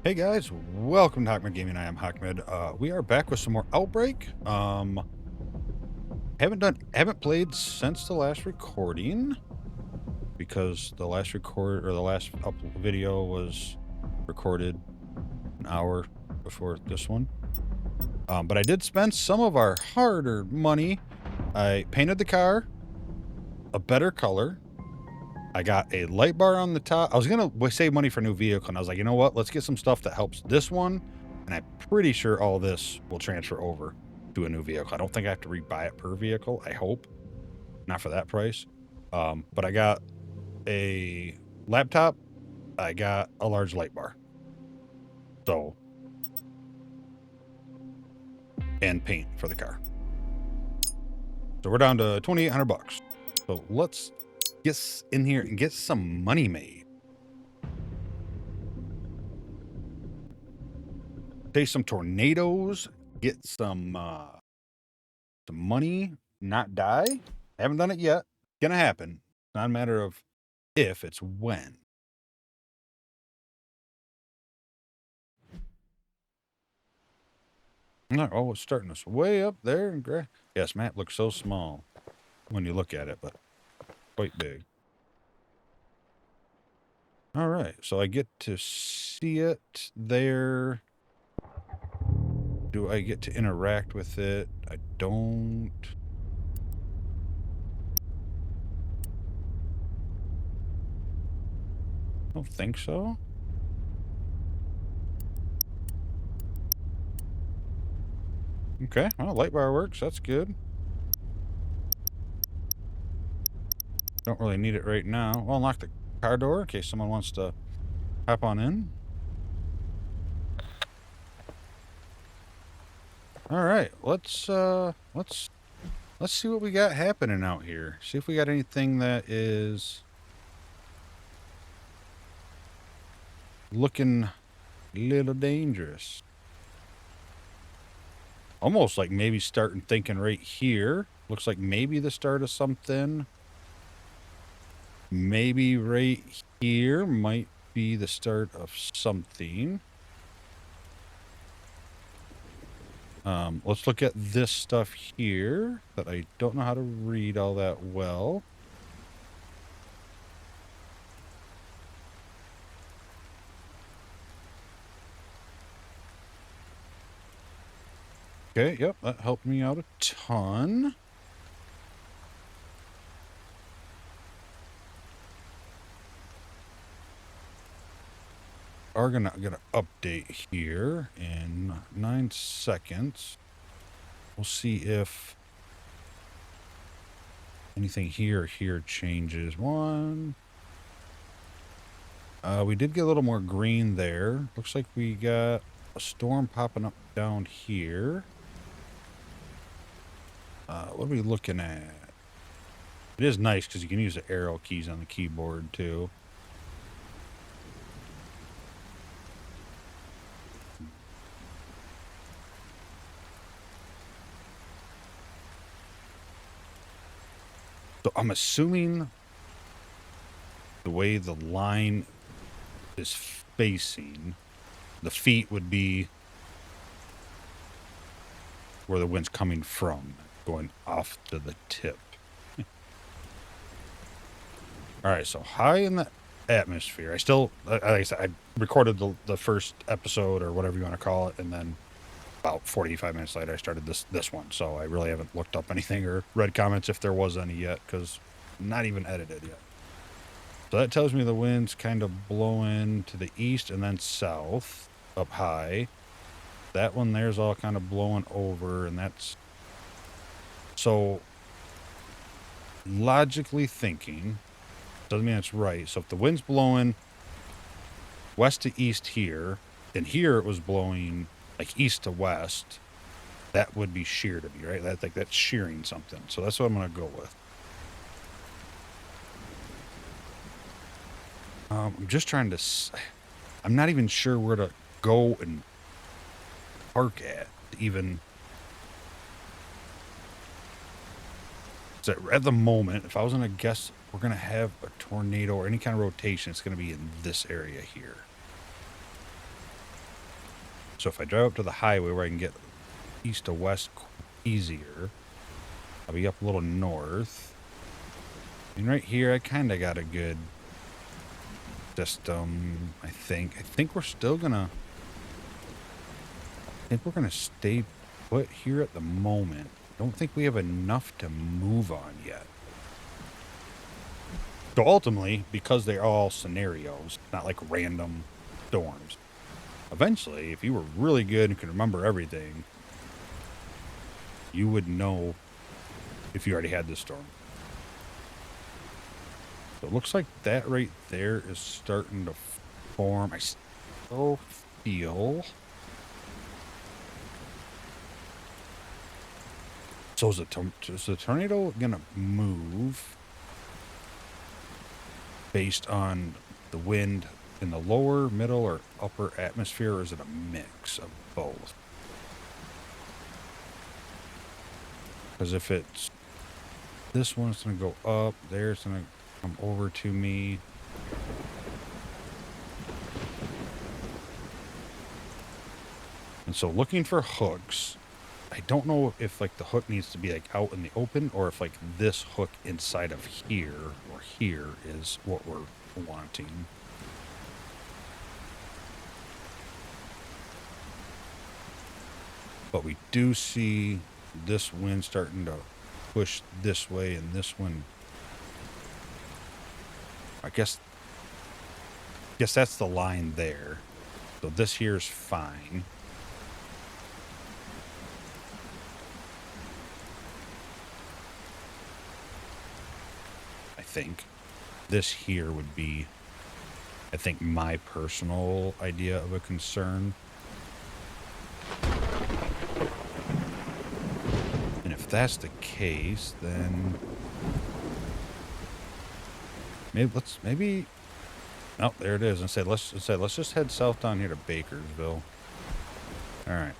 Hey guys, welcome to Hackmed Gaming. I am Hackmed. We are back with some more Outbreak. Haven't played since the last recording because the last video was recorded an hour before this one. But I did spend some of our hard-earned money. I painted the car a better color. I got a light bar on the top. I was going to save money for a new vehicle, and I was like, you know what? Let's get some stuff that helps this one, and I'm pretty sure all this will transfer over to a new vehicle. I don't think I have to rebuy it per vehicle. I hope. Not for that price. But I got a laptop. I got a large light bar. So, and paint for the car. So we're down to 2,800 bucks. So let's get in here and get some money made. Chase some tornadoes, get some money, not die. Haven't done it yet. Gonna happen. It's not a matter of if, it's when. Oh, it's starting us way up there. Yes, map looks so small when you look at it, but quite big. All right, so I get to see it there. Do I get to interact with it? I don't. I don't think so. Okay, well, light bar works. That's good. Don't really need it right now. I'll unlock the car door in case someone wants to hop on in. All right, let's see what we got happening out here. See if we got anything that is looking a little dangerous. Almost like maybe starting thinking right here. Looks like maybe the start of something. Maybe right here might be the start of something. Let's look at this stuff here that I don't know how to read all that well. Okay, yep, that helped me out a ton. Are gonna get an update here in 9 seconds. We'll see if anything here changes. One. We did get a little more green there. Looks like we got a storm popping up down here. What are we looking at? It is nice because you can use the arrow keys on the keyboard too. So I'm assuming the way the line is facing, the feet would be where the wind's coming from, going off to the tip. All right, so high in the atmosphere. I still, like I said, I recorded the first episode or whatever you want to call it, and then about 45 minutes later, I started this one. So I really haven't looked up anything or read comments if there was any yet, because not even edited yet. So that tells me the wind's kind of blowing to the east and then south, up high. That one there's all kind of blowing over, and that's... So, logically thinking, doesn't mean it's right. So if the wind's blowing west to east here, and here it was blowing like east to west, that would be shear to me, right? That's shearing something. So that's what I'm going to go with. I'm just trying to... I'm not even sure where to go and park at even... So at the moment, if I was going to guess, we're going to have a tornado or any kind of rotation, it's going to be in this area here. So if I drive up to the highway where I can get east to west easier, I'll be up a little north. And right here, I kind of got a good system, I think. I think we're still gonna... I think we're gonna stay put here at the moment. Don't think we have enough to move on yet. So ultimately, because they're all scenarios, not like random storms, eventually, if you were really good and could remember everything, you would know if you already had this storm. So it looks like that right there is starting to form. I still feel... So is the tornado going to move based on the wind in the lower, middle, or upper atmosphere, or is it a mix of both? Because if it's... This one's going to go up, there's going to come over to me. And so looking for hooks, I don't know if like the hook needs to be like out in the open or if like this hook inside of here or here is what we're wanting. But we do see this wind starting to push this way and this one. I guess that's the line there. So this here is fine. I think this here would be, I think, my personal idea of a concern. And if that's the case, then maybe oh, there it is. Let's just head south down here to Bakersville. All right.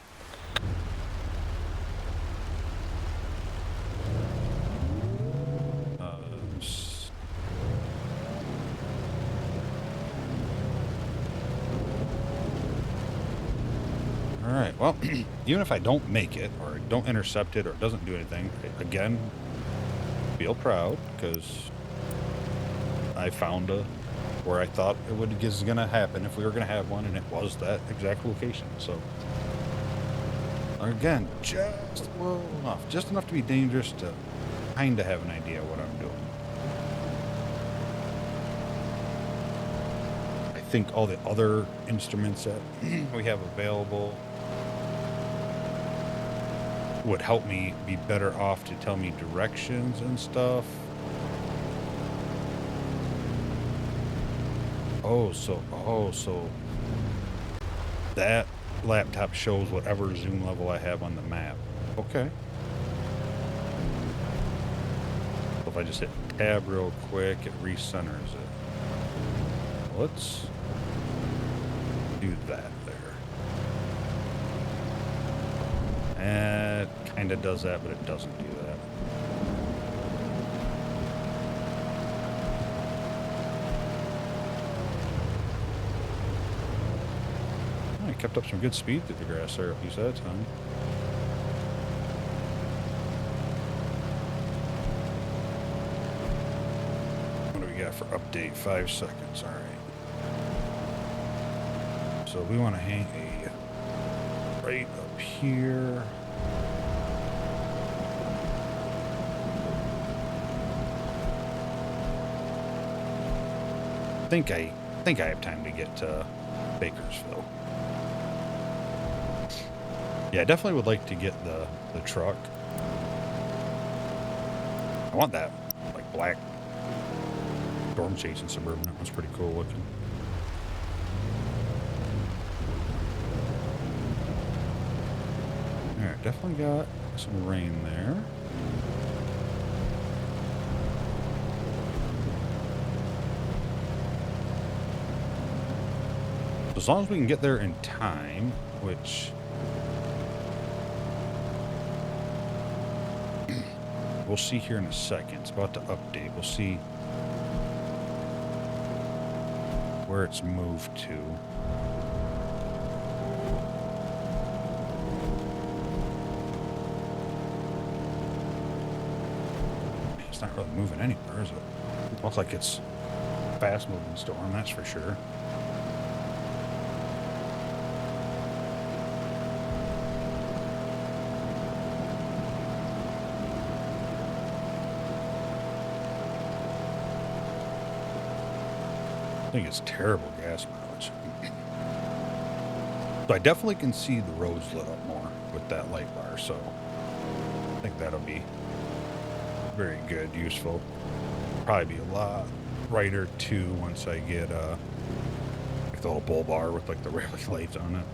All right. Well, even if I don't make it or don't intercept it or it doesn't do anything, again, feel proud because I found where I thought it was going to happen if we were going to have one, and it was that exact location. So, again, just well enough, just enough to be dangerous to kind of have an idea what I'm doing. I think all the other instruments that we have available would help me be better off to tell me directions and stuff. So that laptop shows whatever zoom level I have on the map. Okay. So if I just hit tab real quick, it recenters it. Let's do that there. And it kind of does that, but it doesn't do that. Kept up some good speed through the grass there, at least that time. What do we got for update? 5 seconds. All right. So we want to hang a right up here. I think I have time to get to Bakersville. Yeah, I definitely would like to get the truck. I want that, like, black storm chasing Suburban. That was pretty cool looking. Alright, definitely got some rain there. As long as we can get there in time, which... we'll see here in a second. It's about to update. We'll see where it's moved to. it's not really moving anywhere, is it? Looks like it's a fast-moving storm, that's for sure. I think it's terrible gas mileage. So I definitely can see the roads lit up more with that light bar, so I think that'll be very good, useful. Probably be a lot brighter too once I get like the little bull bar with like the rally lights on it.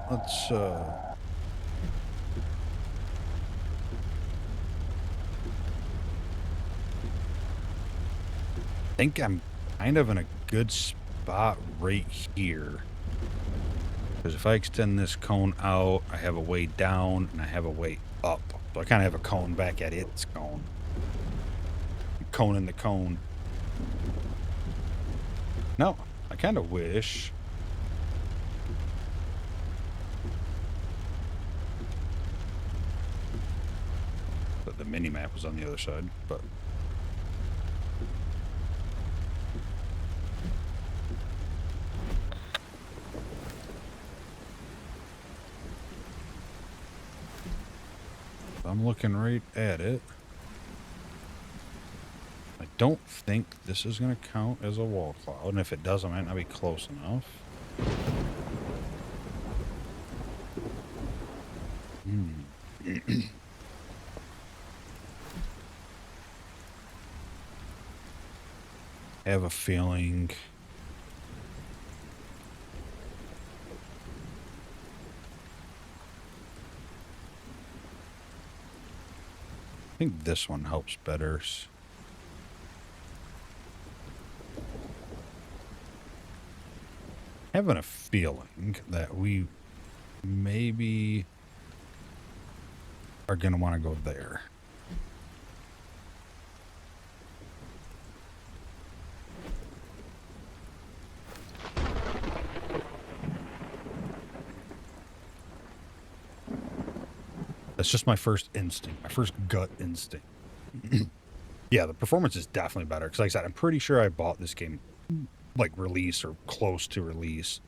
Let's think I'm kind of in a good spot right here. Because if I extend this cone out, I have a way down and I have a way up. So I kind of have a cone back at its cone. Cone in the cone. No, I kind of wish. But the mini map was on the other side, but. I'm looking right at it. I don't think this is going to count as a wall cloud, and if it does, I might not be close enough. I have a feeling. I think this one helps better. Having a feeling that we maybe are going to want to go there. That's just my first instinct, my first gut instinct. Yeah, the performance is definitely better. Because like I said, I'm pretty sure I bought this game like release or close to release.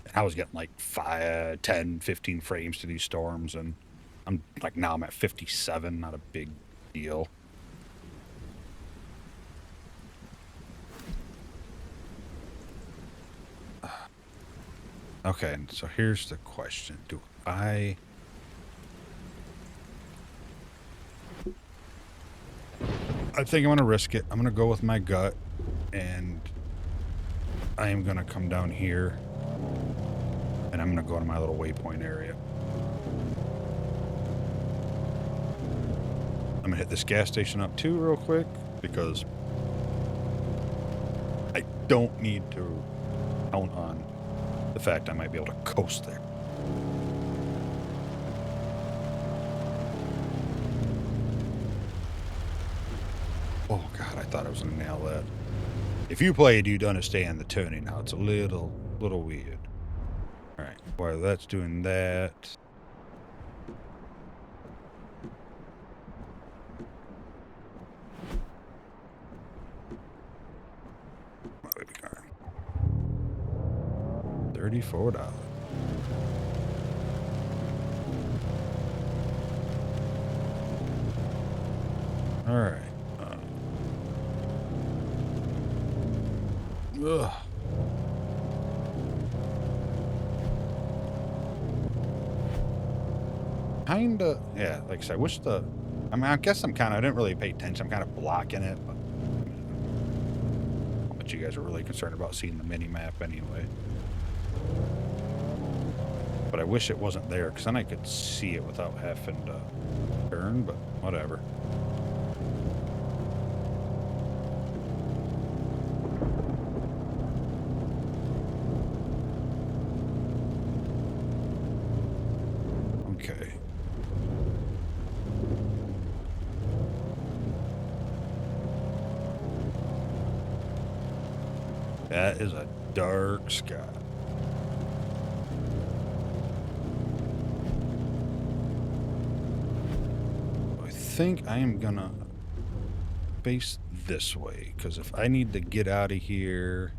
And I was getting like 5, 10, 15 frames to these storms. And I'm like, now I'm at 57, not a big deal. Okay, so here's the question. Do I think I'm going to risk it. I'm going to go with my gut, and I am going to come down here, and I'm going to go to my little waypoint area. I'm going to hit this gas station up too real quick, because I don't need to count on the fact I might be able to coast there. Oh god, I thought I was gonna nail that. If you played, you'd understand the turning now. It's a little weird. Alright, while that's doing that. What have we got? $34. Alright. Ugh. Kinda, yeah, like I said, I wish I mean, I guess I didn't really pay attention. I'm kind of blocking it, but you guys are really concerned about seeing the mini-map anyway. But I wish it wasn't there, because then I could see it without having to turn, but whatever. Okay. That is a dark sky. I think I am gonna face this way, because if I need to get out of here,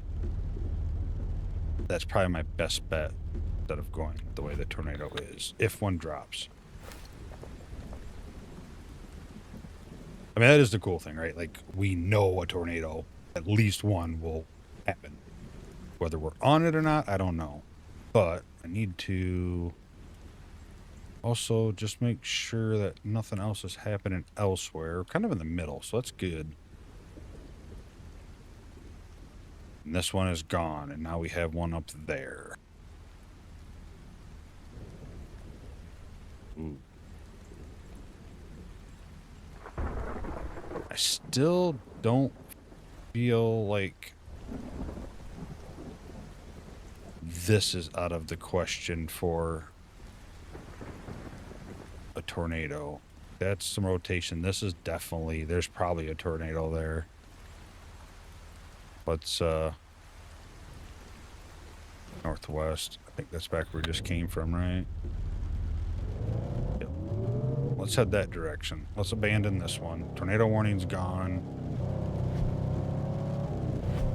that's probably my best bet instead of going the way the tornado is, if one drops. I mean, that is the cool thing, right? Like, we know a tornado, at least one, will happen. Whether we're on it or not, I don't know. But I need to also just make sure that nothing else is happening elsewhere. We're kind of in the middle, so that's good. And this one is gone, and now we have one up there. Ooh. I still don't feel like this is out of the question for a tornado. That's some rotation. This is definitely, there's probably a tornado there. Let's northwest. I think that's back where we just came from, right? Yep. Let's head that direction. Let's abandon this one. Tornado warning's gone.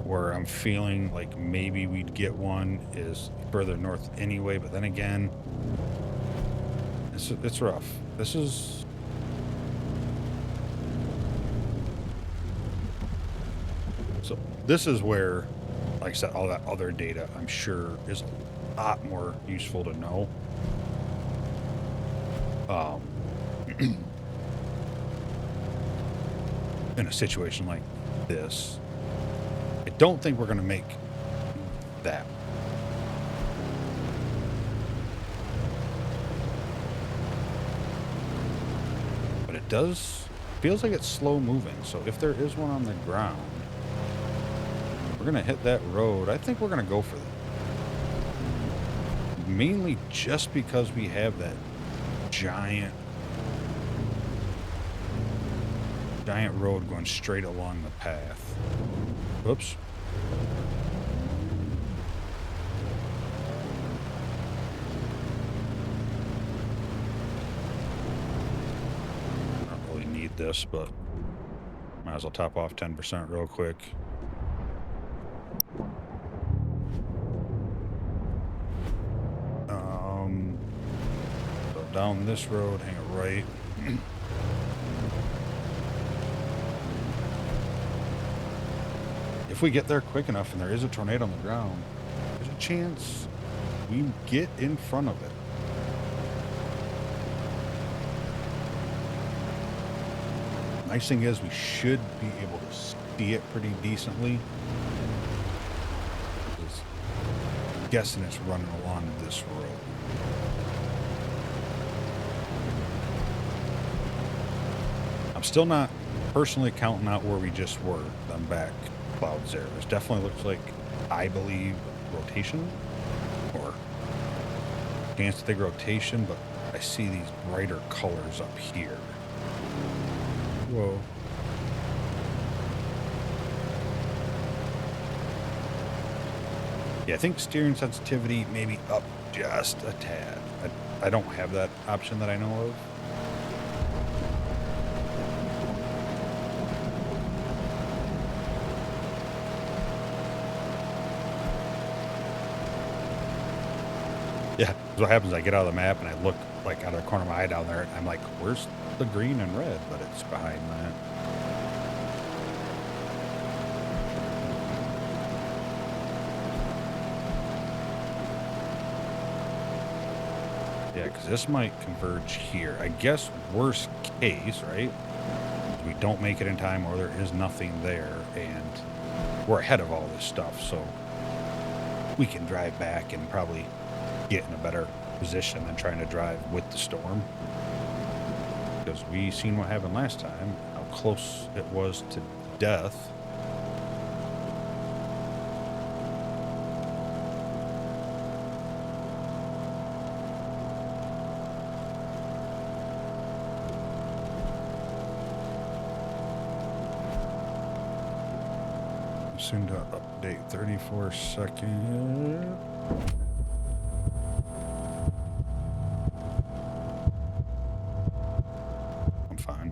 Where I'm feeling like maybe we'd get one is further north anyway, but then again, it's rough. This is... So this is where, like I said, all that other data, I'm sure, is a lot more useful to know. In a situation like this, I don't think we're going to make that. But it feels like it's slow moving. So if there is one on the ground, we're going to hit that road. I think we're going to go for that. Mainly just because we have that giant road going straight along the path. Oops. I don't really need this, but might as well top off 10% real quick. Go down this road, hang a right. If we get there quick enough and there is a tornado on the ground, there's a chance we get in front of it. Nice thing is we should be able to see it pretty decently. I'm guessing it's running along this road. I'm still not personally counting out where we just were. I'm back. Clouds there. There's definitely looks like, I believe, rotation or chance to think rotation, but I see these brighter colors up here. Whoa. Yeah, I think steering sensitivity maybe up just a tad. I don't have that option that I know of. Yeah, what happens, I get out of the map and I look like out of the corner of my eye down there, and I'm like, where's the green and red? But it's behind that. Yeah, because this might converge here. I guess worst case, right? We don't make it in time or there is nothing there and we're ahead of all this stuff, so we can drive back and probably get in a better position than trying to drive with the storm, because we seen what happened last time, how close it was to death. Soon to update 34 seconds. I'm fine.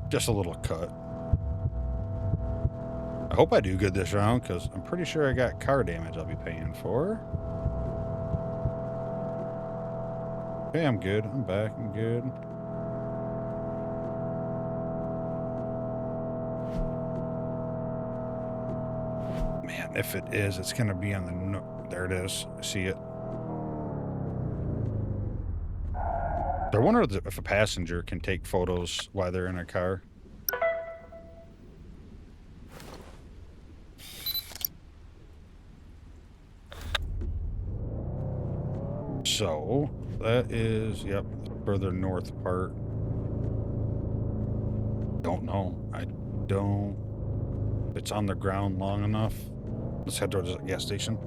Just a little cut. I hope I do good this round, because I'm pretty sure I got car damage I'll be paying for. Okay, I'm good. I'm back. I'm good. Man, if it is, it's going to be on the... No, there it is. I see it. I wonder if a passenger can take photos while they're in a car. So, that is, yep, further north part. Don't know. I don't... If it's on the ground long enough. Let's head towards the gas station.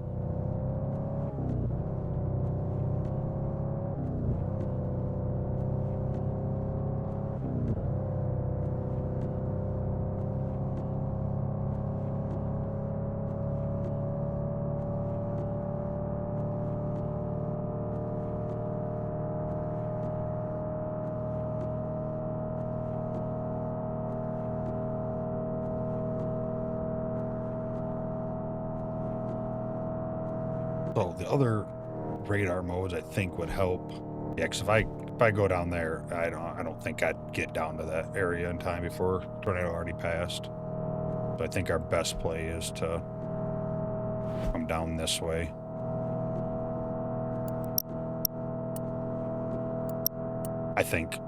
So the other radar modes I think would help. Yeah, because if I go down there, I don't think I'd get down to that area in time before tornado already passed. So I think our best play is to come down this way. I think.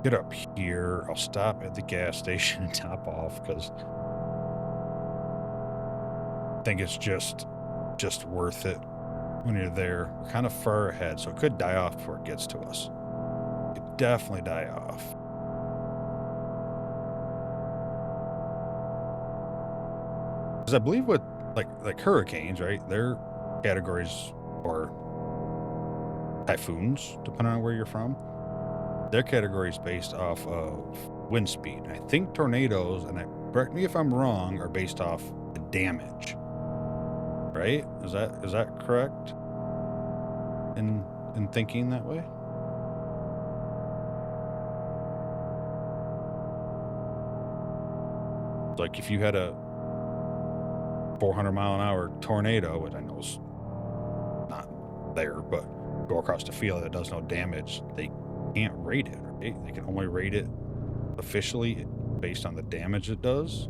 Get up here. I'll stop at the gas station and top off because I think it's just worth it when you're there. We're kind of far ahead, so it could die off before it gets to us. It could definitely die off. Because I believe with like hurricanes, right? Their categories, or typhoons, depending on where you're from. Their category is based off of wind speed. I think tornadoes, and correct me if I'm wrong, are based off the damage. Right? Is that correct? In thinking that way? Like if you had a 400-mile-an-hour tornado, which I know is not there, but go across the field that does no damage, they can't rate it, right? They can only rate it officially based on the damage it does.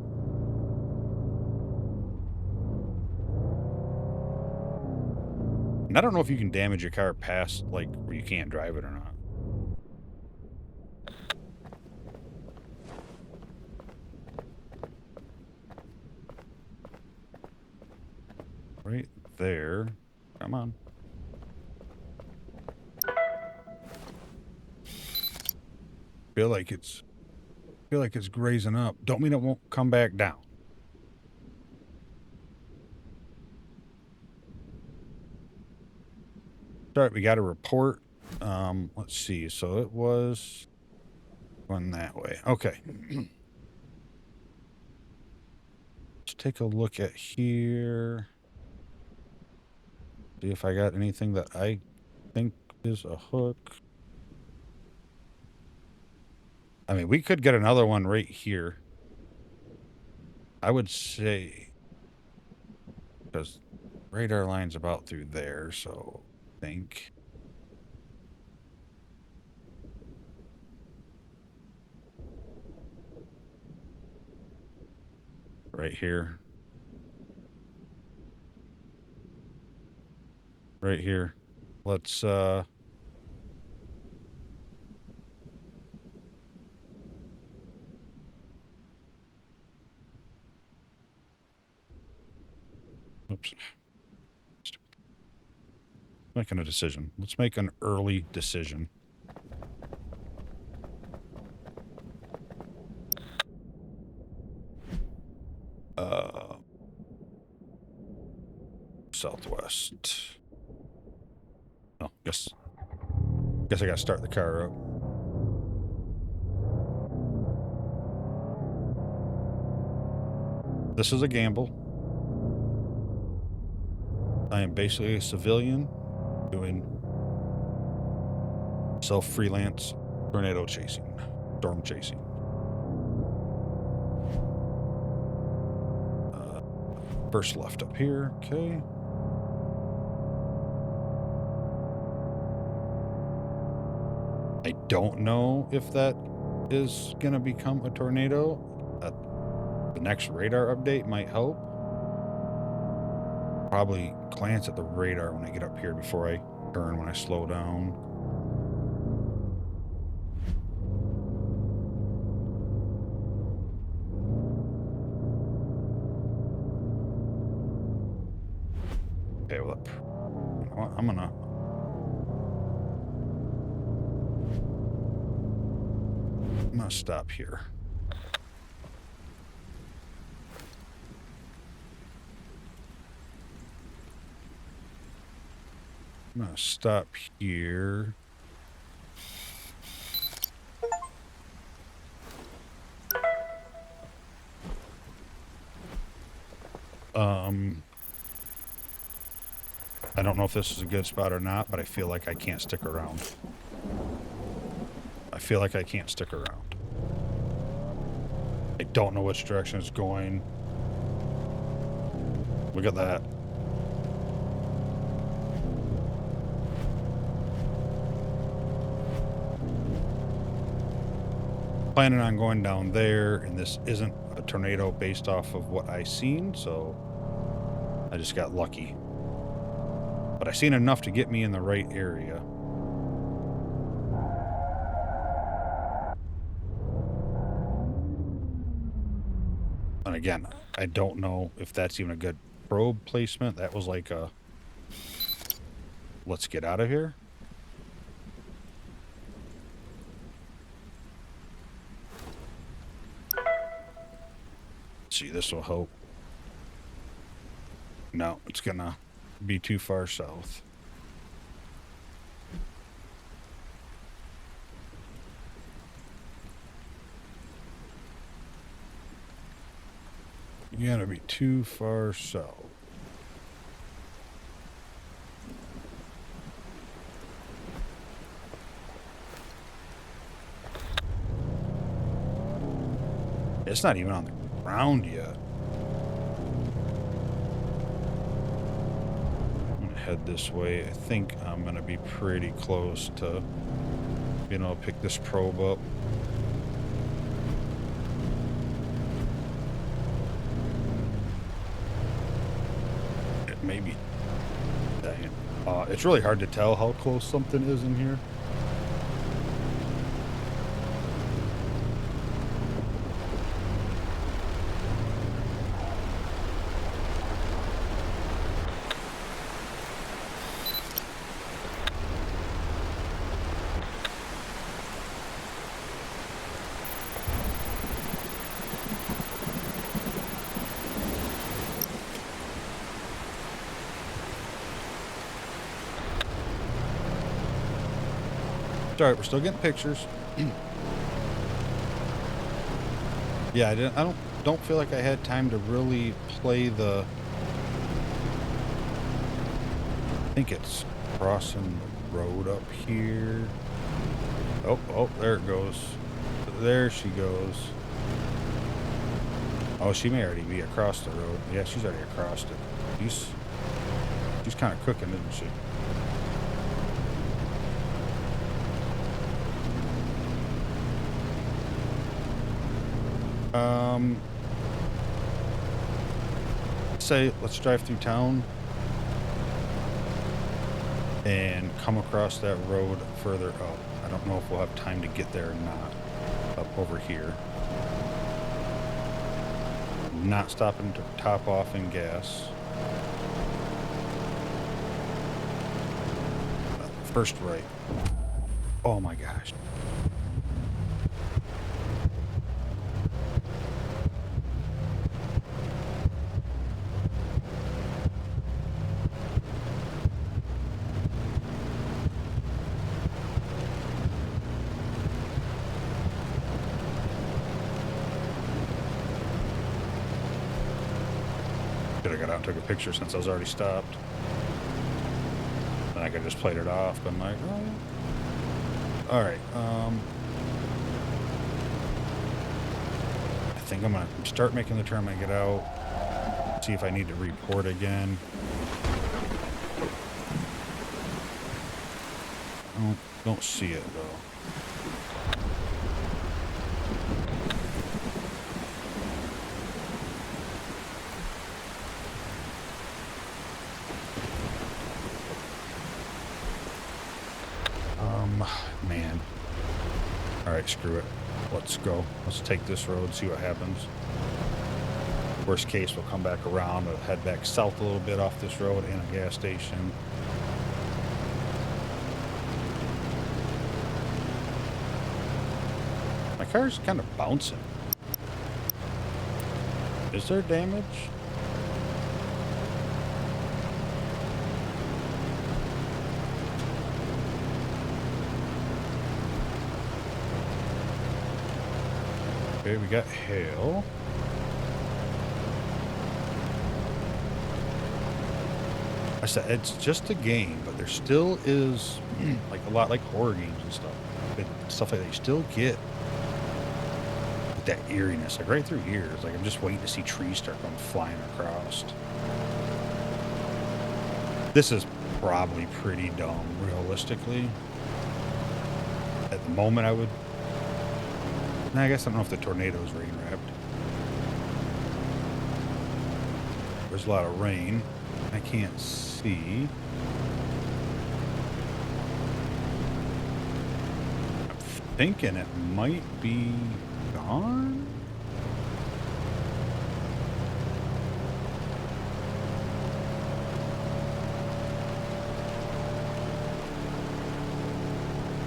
And I don't know if you can damage your car past, like, where you can't drive it or not. Right there. Come on. Feel like it's grazing up. Don't mean it won't come back down. All right, we got a report. Let's see. So it was going that way. Okay. Let's take a look at here. See if I got anything that I think is a hook. I mean, we could get another one right here. I would say, because radar line's about through there, so I think. Right here. Right here. Let's, oops. Making a decision. Let's make an early decision. southwest. Oh, guess I gotta start the car up. This is a gamble. I am basically a civilian doing self-freelance tornado chasing, storm chasing. First left up here, okay. I don't know if that is gonna become a tornado. The next radar update might help. Probably glance at the radar when I get up here before I turn when I slow down. Okay, well, you know what? I'm gonna stop here. I'm gonna stop here. I don't know if this is a good spot or not, but I feel like I can't stick around. I feel like I can't stick around. I don't know which direction it's going. Look at that. Planning on going down there, and this isn't a tornado based off of what I seen, so I just got lucky. But I seen enough to get me in the right area. And again, I don't know if that's even a good probe placement. That was like a, let's get out of here. Let's see, this will help. No, it's gonna be too far south. You gotta be too far south. It's not even on the ground yet. I'm gonna head this way. I think I'm gonna be pretty close to being able to pick this probe up. It may be. Dang. It's really hard to tell how close something is in here. It's all right, we're still getting pictures. Yeah, I don't feel like I had time to really play the. I think it's crossing the road up here. Oh, there it goes. There she goes. Oh, she may already be across the road. Yeah, she's already across it. She's kind of cooking, isn't she? Say let's drive through town and come across that road further up. I don't know if we'll have time to get there or not. Up over here. Not stopping to top off in gas. First right. Oh my gosh. have got out and took a picture since I was already stopped. And I could just played it off, but I'm like, oh yeah. Alright, I think I'm gonna start making the turn when I get out. See if I need to report again. Don't see it though. Man. Alright, screw it. Let's go. Let's take this road, see what happens. Worst case, we'll come back around and head back south a little bit off this road and a gas station. My car's kind of bouncing. Is there damage? Okay, we got hail. I said it's just a game, but there still is like a lot like horror games and stuff. Stuff like that you still get that eeriness, like right through here. It's like I'm just waiting to see trees start going flying across. This is probably pretty dumb, realistically. At the moment, I would. I guess I don't know if the tornado's rain wrapped. There's a lot of rain. I can't see. I'm thinking it might be gone.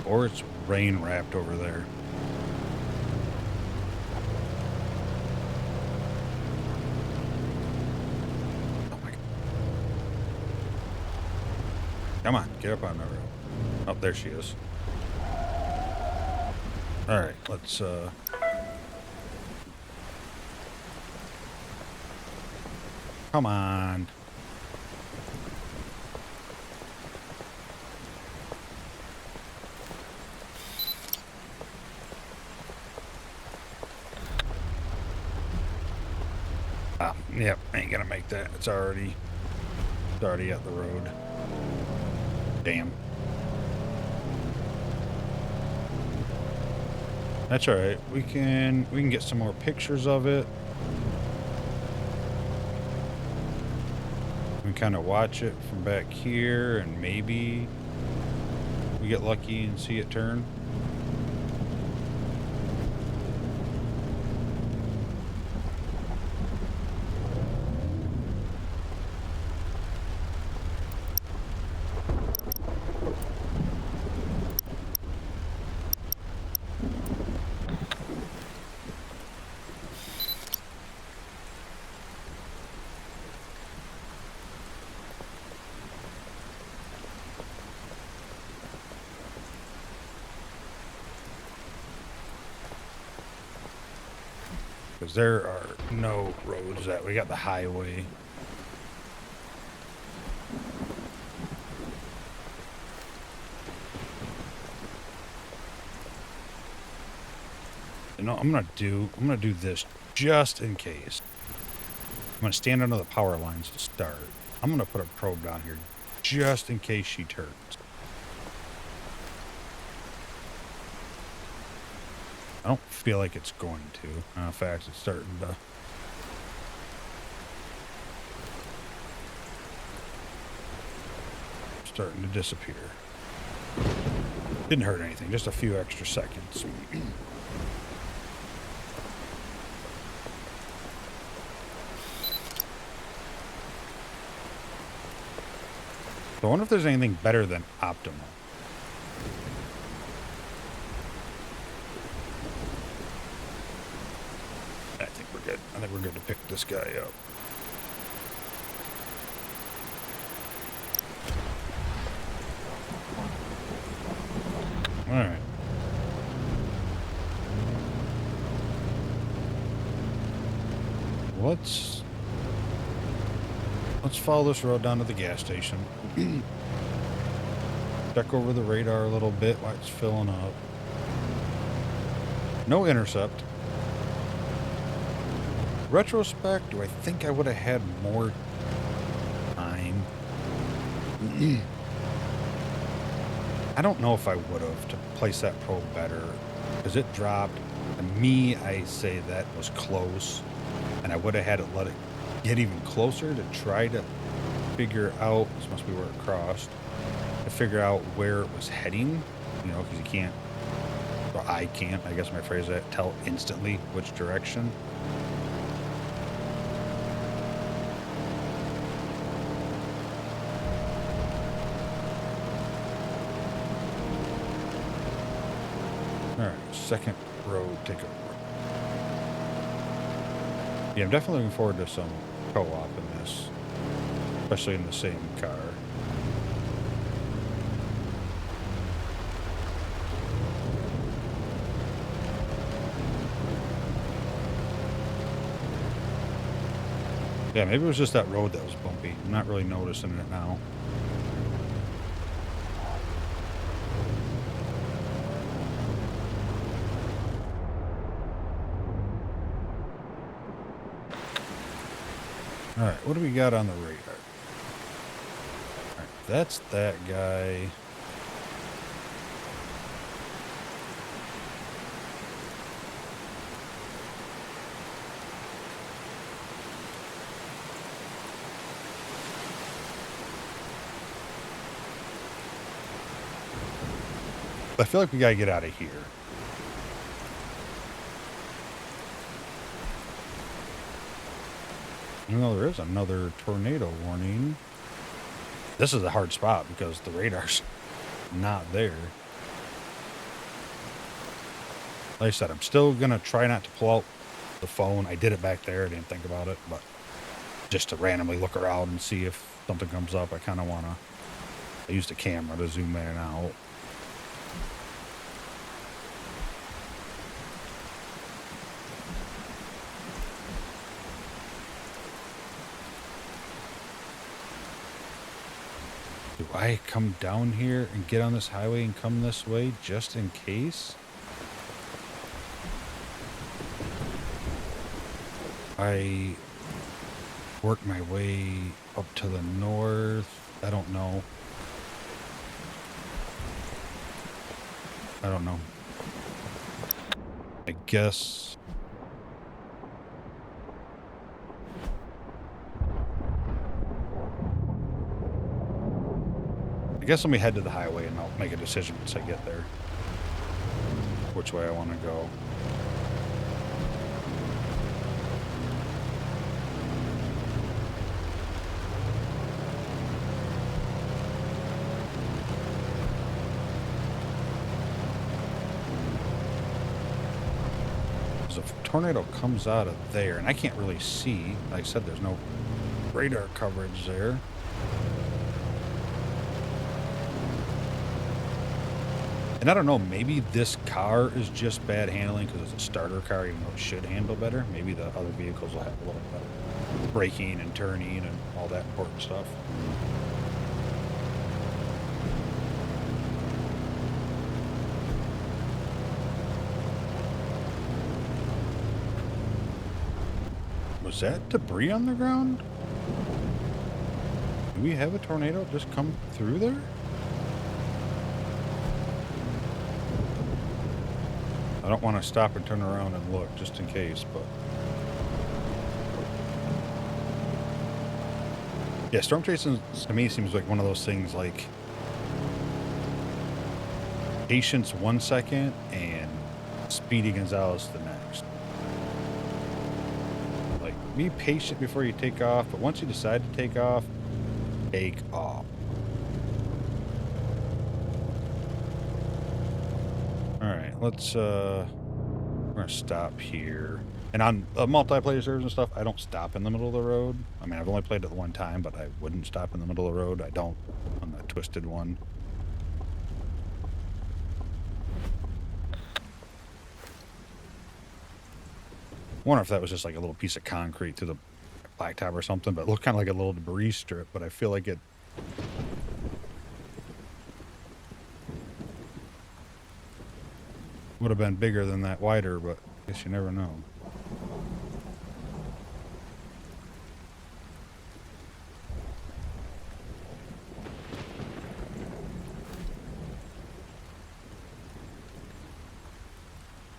Or it's rain wrapped over there. Come on, get up on the road. Oh, there she is. Alright, let's, come on. Ah, yep, ain't gonna make that. It's already at the road. Damn. That's all right. We can get some more pictures of it. We kind of watch it from back here, and maybe we get lucky and see it turn. Because there are no roads that we got the highway. You know, I'm gonna do this just in case. I'm gonna stand under the power lines to start. I'm gonna put a probe down here just in case she turns. I don't feel like it's going to. In fact, it's starting to disappear. Didn't hurt anything, just a few extra seconds. So I wonder if there's anything better than optimal. I think we're good. I think we're good to pick this guy up. All right. Let's follow this road down to the gas station. Check over the radar a little bit while it's filling up. No intercept. Retrospect, do I think I would have had more time? I don't know if I would have to place that probe better, because it dropped. To me, I say that was close, and I would have had it let it get even closer to try to figure out, this must be where it crossed, to figure out where it was heading, you know, because you can't, or I can't, I guess my phrase is that, tell instantly which direction. Alright, second road takeover. Yeah, I'm definitely looking forward to some co-op in this, especially in the same car. Yeah, maybe it was just that road that was bumpy. I'm not really noticing it now. Alright, what do we got on the radar? Alright, that's that guy. I feel like we gotta get out of here. Even though there is another tornado warning. This is a hard spot because the radar's not there. Like I said, I'm still gonna try not to pull out the phone. I did it back there, I didn't think about it, but just to randomly look around and see if something comes up, I kind of want to. I used a camera to zoom in and out. Do I come down here and get on this highway and come this way just in case? I work my way up to the north. I don't know. I don't know. I guess. I guess let me head to the highway and I'll make a decision once I get there. Which way I want to go. If a tornado comes out of there, and I can't really see, like I said, there's no radar coverage there. And I don't know, maybe this car is just bad handling because it's a starter car, even though it should handle better. Maybe the other vehicles will have a little better braking and turning and all that important stuff. Was that debris on the ground? Do we have a tornado just come through there? I don't want to stop and turn around and look just in case, but... Yeah, storm chasing to me seems like one of those things like... Patience 1 second and Speedy Gonzalez the next. Like, be patient before you take off, but once you decide to take off, take off. Alright, let's, we're gonna stop here. And on multiplayer servers and stuff, I don't stop in the middle of the road. I mean, I've only played it one time, but I wouldn't stop in the middle of the road. I don't on the twisted one. I wonder if that was just like a little piece of concrete through the blacktop or something, but it looked kind of like a little debris strip, but I feel like it would have been bigger than that, wider, but I guess you never know.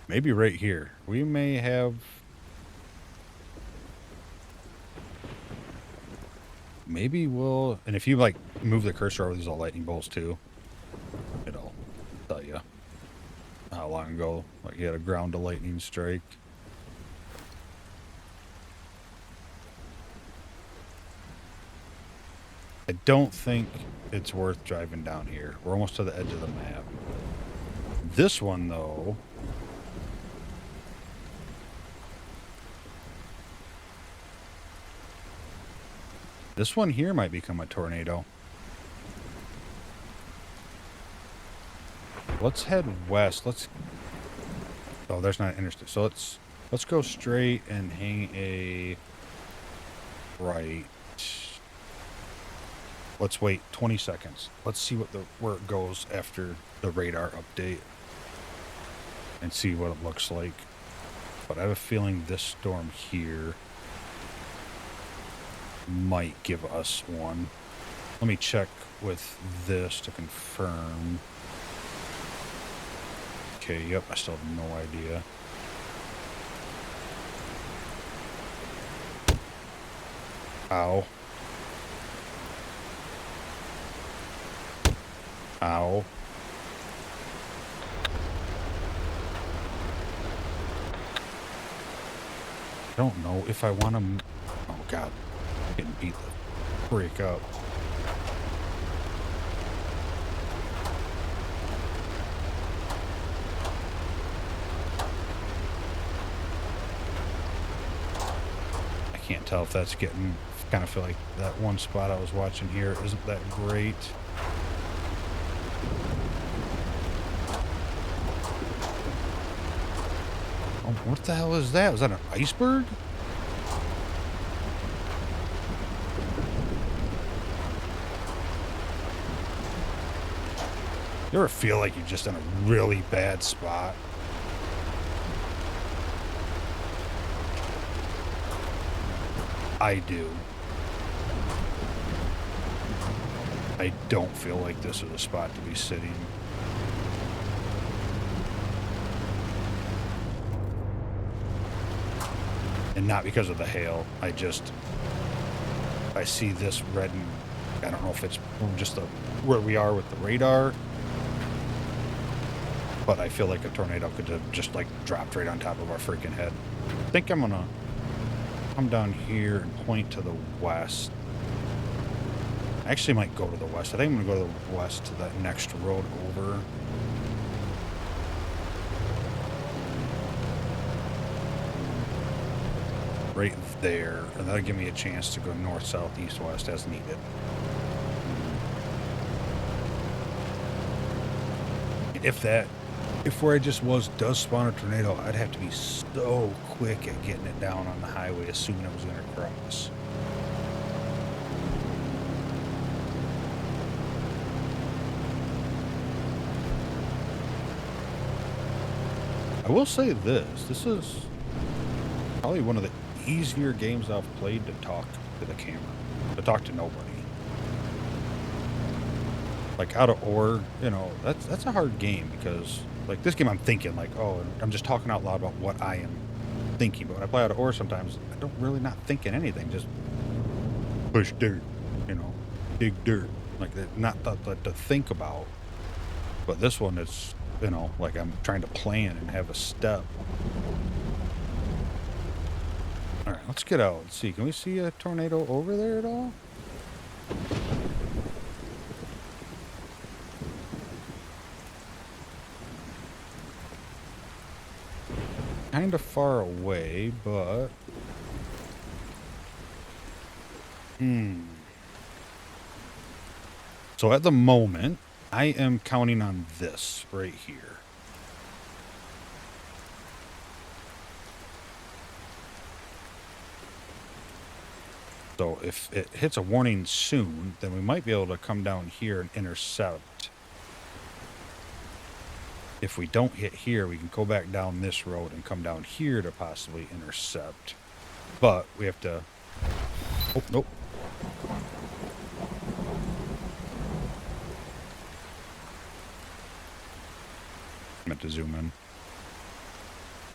Maybe right here. We may have... Maybe we'll... And if you, like, move the cursor over these little lightning bolts, too, it'll tell you how long ago, like, you had a ground to lightning strike. I don't think it's worth driving down here. We're almost to the edge of the map. This one, though... This one here might become a tornado. Let's head west. Let's... Oh, there's not an interstate. So let's go straight and hang a right. Let's wait 20 seconds. Let's see where it goes after the radar update and see what it looks like. But I have a feeling this storm here might give us one. Let me check with this to confirm. Okay, yep, I still have no idea. Ow. Ow. I don't know if I want to... Oh, God. I'm getting beat the break up. I can't tell if that's getting... kind of feel like that one spot I was watching here isn't that great. Oh, what the hell is that? Was that an iceberg? You ever feel like you're just in a really bad spot? I do. I don't feel like this is a spot to be sitting. And not because of the hail. I see this red, and I don't know if it's just where we are with the radar, but I feel like a tornado could have just like dropped right on top of our freaking head. I think I'm gonna come down here and point to the west. I actually might go to the west. I think I'm gonna go to the west to that next road over. Right there, and that'll give me a chance to go north, south, east, west as needed. If where I just was does spawn a tornado, I'd have to be so quick at getting it down on the highway, assuming I was going to cross. I will say this is probably one of the easier games I've played to talk to the camera, to talk to nobody. Like out of order, you know, that's a hard game because like this game I'm thinking like, oh, I'm just talking out loud about what I am thinking. But when I play out of order sometimes I don't really not thinking anything, just push dirt, you know, dig dirt. Like not to think about. But this one it's, you know, like I'm trying to plan and have a step. All right, let's get out. Let's see. Can we see a tornado over there at all? Kind of far away, but... So at the moment, I am counting on this right here. So if it hits a warning soon, then we might be able to come down here and intercept. If we don't hit here, we can go back down this road and come down here to possibly intercept. But we have to... Oh, nope. I meant to zoom in.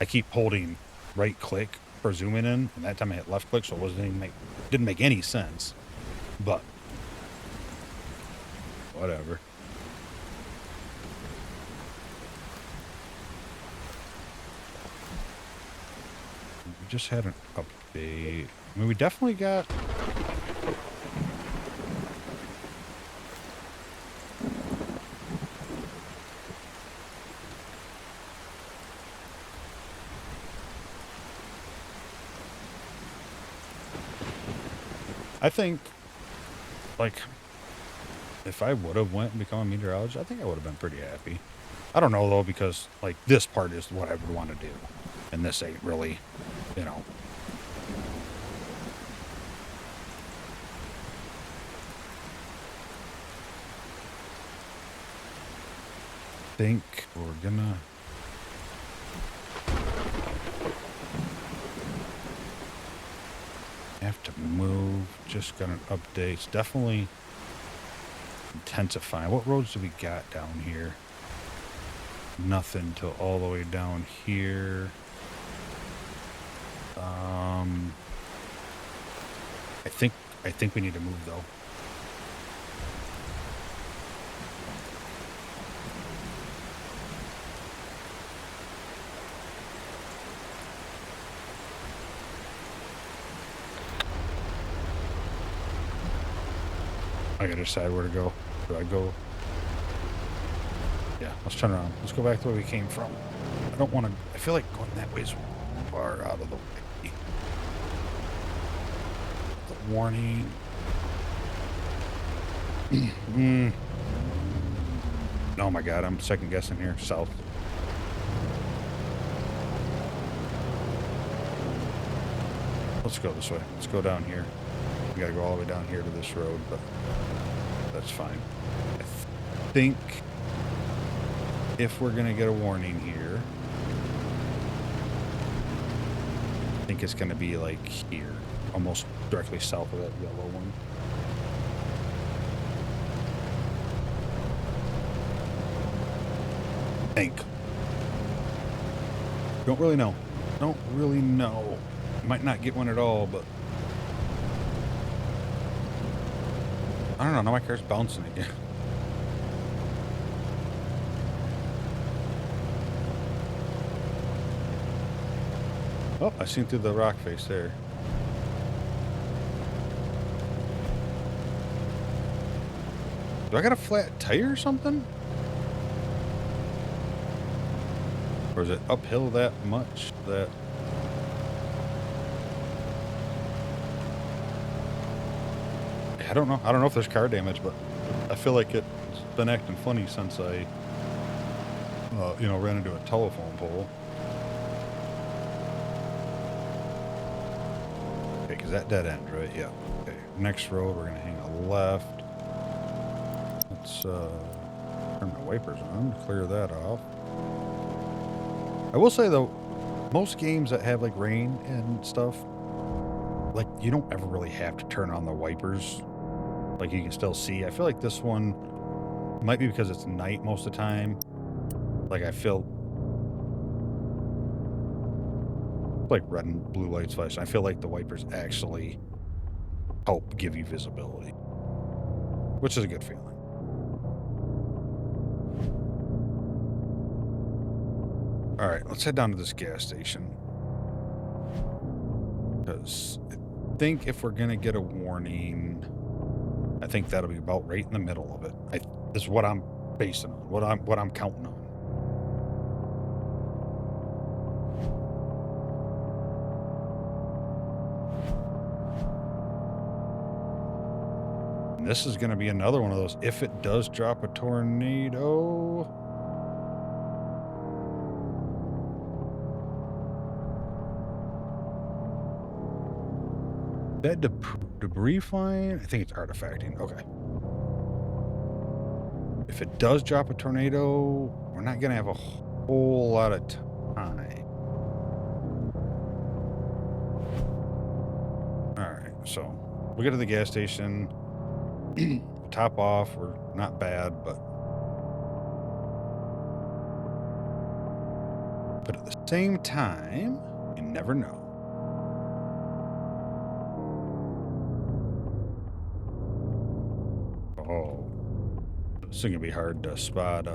I keep holding right click for zooming in, and that time I hit left click, so it didn't make any sense. But whatever. We just had an update. I mean, we definitely got... I think, like, if I would have went and become a meteorologist, I think I would have been pretty happy. I don't know, though, because, like, this part is what I would want to do. And this ain't really, you know. I think we're gonna... have to move. Just got an update. It's definitely intensifying. What roads do we got down here? Nothing till all the way down here. I think we need to move though. I gotta decide where to go. Do I go? Yeah, let's turn around. Let's go back the way we came from. I don't want to... I feel like going that way is far out of the way. The warning. Oh my god, I'm second guessing here. South. Let's go this way. Let's go down here. We gotta go all the way down here to this road, but that's fine. I think if we're gonna get a warning here, I think it's gonna be like here, almost directly south of that yellow one. I think. Don't really know. Don't really know. Might not get one at all, but I don't know. Now my car's bouncing again. Oh, I seen through the rock face there. Do I got a flat tire or something? Or is it uphill that much that... I don't know. I don't know if there's car damage, but I feel like it's been acting funny since I, you know, ran into a telephone pole. Okay, because that dead end, right? Yeah. Okay. Next road, we're going to hang a left. Let's turn the wipers on to clear that off. I will say, though, most games that have, like, rain and stuff, like, you don't ever really have to turn on the wipers. Like, you can still see. I feel like this one might be because it's night most of the time. Like, I feel like red and blue lights flash. I feel like the wipers actually help give you visibility, which is a good feeling. All right, let's head down to this gas station. Because I think if we're going to get a warning, I think that'll be about right in the middle of it. This is what I'm basing on, what I'm counting on. And this is going to be another one of those, if it does drop a tornado... That debris flying? I think it's artifacting. Okay. If it does drop a tornado, we're not going to have a whole lot of time. Alright, so we get to the gas station. Top off. We're not bad, but at the same time, you never know. Oh, it's going to be hard to spot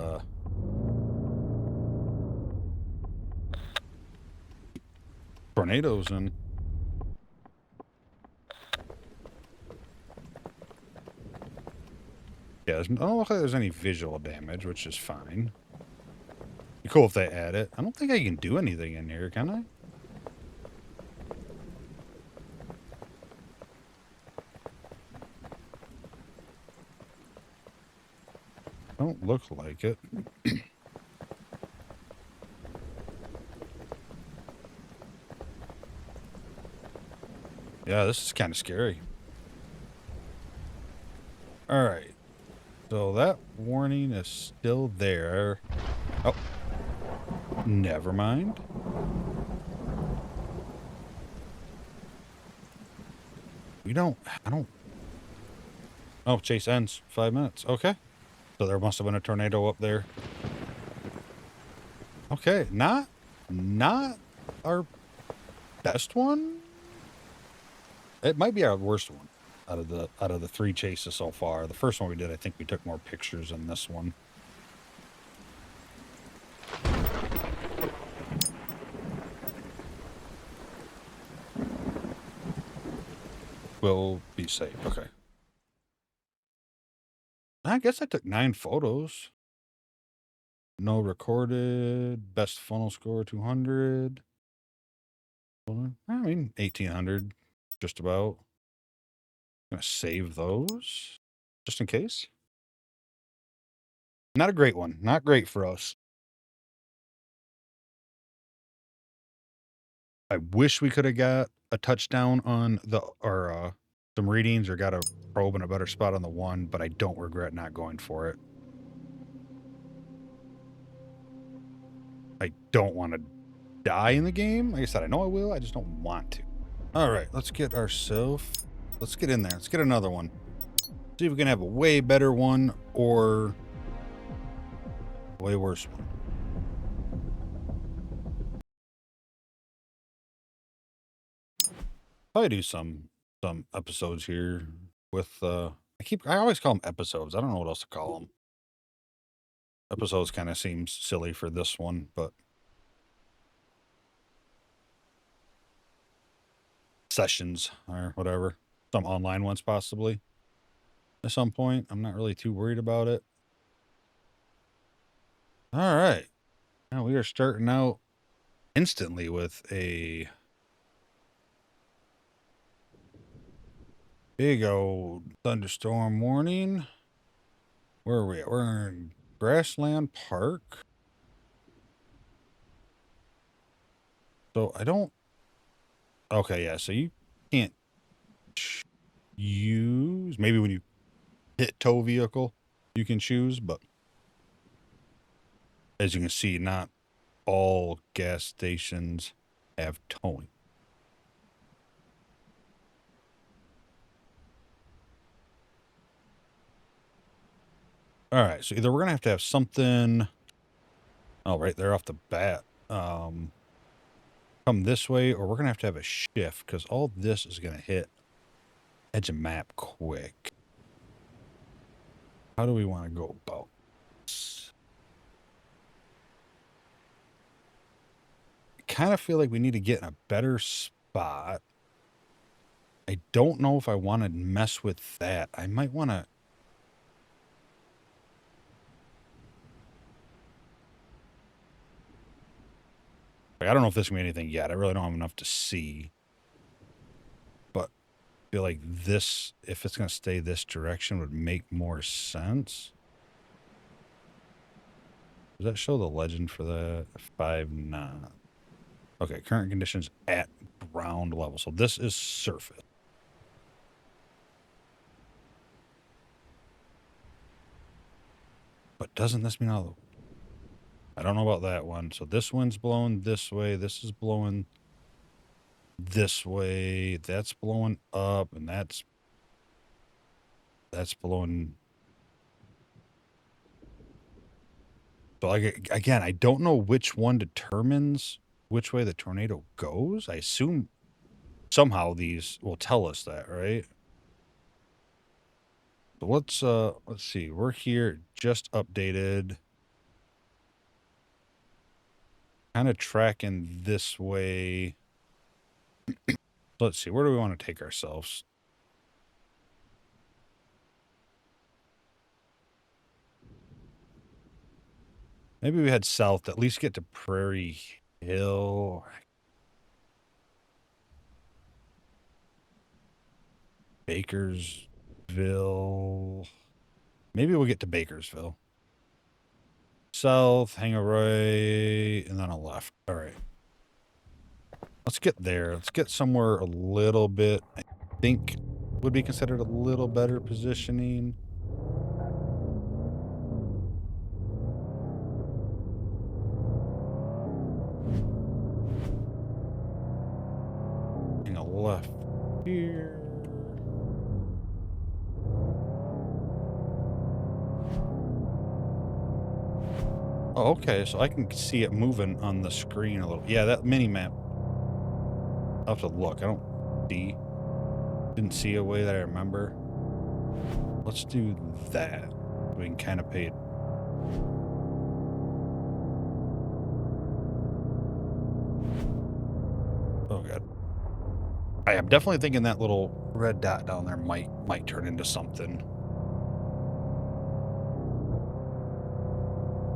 tornadoes and yeah, I don't look like there's any visual damage, which is fine. Be cool if they add it. I don't think I can do anything in here, can I? Don't look like it. Yeah, this is kind of scary. All right. So that warning is still there. Oh. Never mind. I don't. Oh, chase ends. 5 minutes. Okay. So there must have been a tornado up there. Okay. Not our best one. It might be our worst one out of the 3 chases so far. The first one we did, I think we took more pictures than this one. We'll be safe. Okay. I guess I took 9 photos. No recorded. Best funnel score 200. I mean 1800. Just about. Gonna save those just in case. Not a great one. Not great for us. I wish we could have got a touchdown on some readings or got a probe in a better spot on the one, but I don't regret not going for it. I don't want to die in the game. Like I said, I know I will. I just don't want to. All right, let's get in there. Let's get another one. See if we can have a way better one or a way worse one. Probably do some episodes here with I always call them episodes. I don't know what else to call them. Episodes kind of seems silly for this one, but sessions or whatever. Some online ones possibly at some point. I'm not really too worried about it. All right. Now we are starting out instantly with a big old thunderstorm warning. Where are we at? We're in Grassland Park. So I don't... Okay, yeah, so you can't use... Maybe when you hit tow vehicle, you can choose, but as you can see, not all gas stations have towing. All right, so either we're going to have something... Oh, right there off the bat. Come this way, or we're going to have a shift, because all this is going to hit edge of map quick. How do we want to go about this? I kind of feel like we need to get in a better spot. I don't know if I want to mess with that. I might want to... I don't know if this can be anything yet. I really don't have enough to see. But I feel like this, if it's going to stay this direction, would make more sense. Does that show the legend for the 5 knots? Okay, current conditions at ground level. So this is surface. But doesn't this mean all... I don't know about that one. So this wind's blowing this way. This is blowing this way. That's blowing up, and that's blowing... So again, I don't know which one determines which way the tornado goes. I assume somehow these will tell us that, right? So let's see. We're here, just updated. Kind of tracking this way. Let's see, where do we want to take ourselves? Maybe we head south, at least get to Prairie Hill. Bakersville. Maybe we'll get to Bakersville. South, hang a right, and then a left. All right. Let's get there. Let's get somewhere a little bit, I think, would be considered a little better positioning. Hang a left here. Oh, okay, so I can see it moving on the screen a little. Yeah, that mini map. I'll have to look. I don't see. Didn't see a way that I remember. Let's do that. We can kind of pay it. Oh god. I am definitely thinking that little red dot down there might turn into something.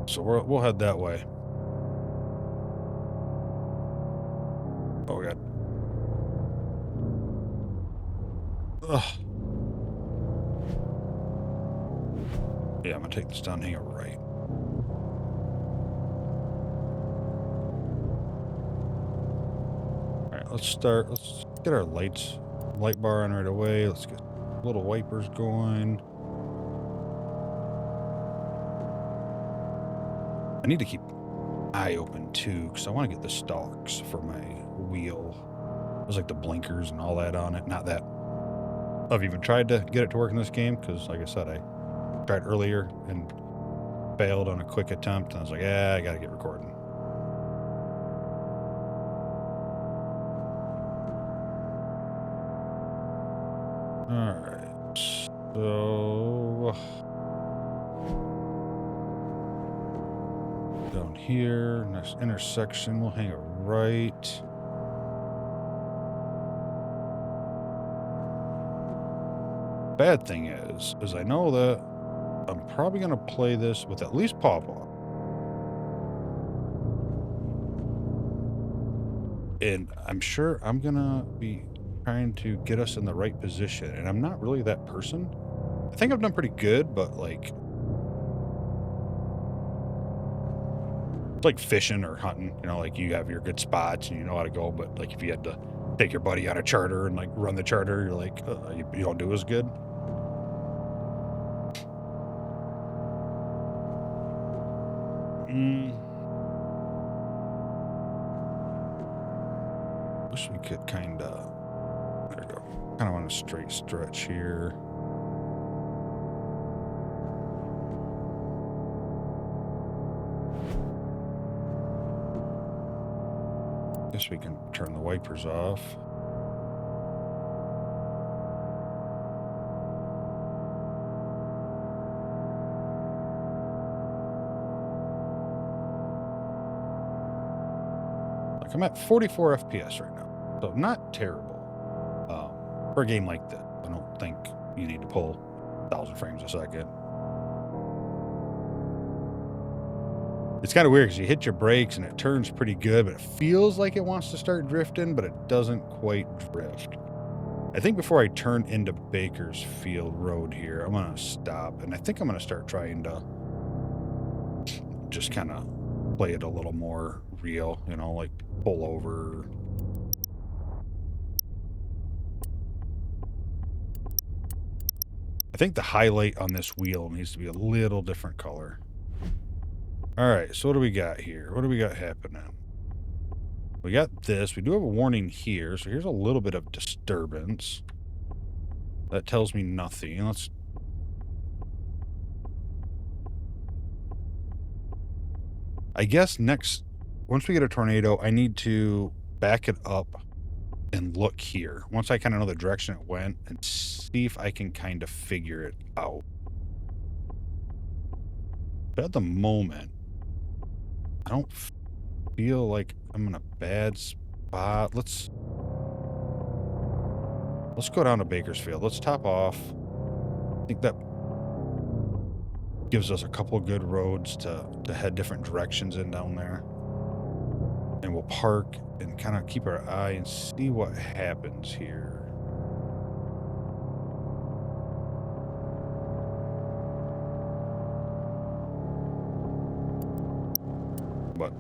So we'll head that way. Oh god. Ugh. Yeah, I'm gonna take this down here right. Alright, let's get our light bar on right away. Let's get little wipers going. I need to keep eye open too, because I want to get the stalks for my wheel. There's like the blinkers and all that on it. Not that I've even tried to get it to work in this game, because like I said, I tried earlier and failed on a quick attempt, and I was like, yeah, I gotta get recording. Alright, so down here, next intersection, we'll hang it right. Bad thing is I know that I'm probably gonna play this with at least Pawpaw. And I'm sure I'm gonna be trying to get us in the right position, and I'm not really that person. I think I've done pretty good, but like, it's like fishing or hunting, you know, like you have your good spots and you know how to go, but like if you had to take your buddy on a charter and like run the charter, you're like, you don't do as good. Wish we could kinda, there we go. Kind of on a straight stretch here. Guess we can turn the wipers off. Like I'm at 44 FPS right now, so not terrible. For a game like this, I don't think you need to pull 1,000 frames a second. It's kind of weird because you hit your brakes and it turns pretty good, but it feels like it wants to start drifting, but it doesn't quite drift. I think before I turn into Bakersfield Road here, I'm going to stop, and I think I'm going to start trying to just kind of play it a little more real, you know, like pull over. I think the highlight on this wheel needs to be a little different color. All right, so what do we got here? What do we got happening? We got this. We do have a warning here, so here's a little bit of disturbance. That tells me nothing. Let's... I guess once we get a tornado, I need to back it up and look here. Once I kind of know the direction it went, and see if I can kind of figure it out. But at the moment, I don't feel like I'm in a bad spot. Let's go down to Bakersfield. Let's top off. I think that gives us a couple of good roads to head different directions in down there. And we'll park and kind of keep our eye and see what happens here. But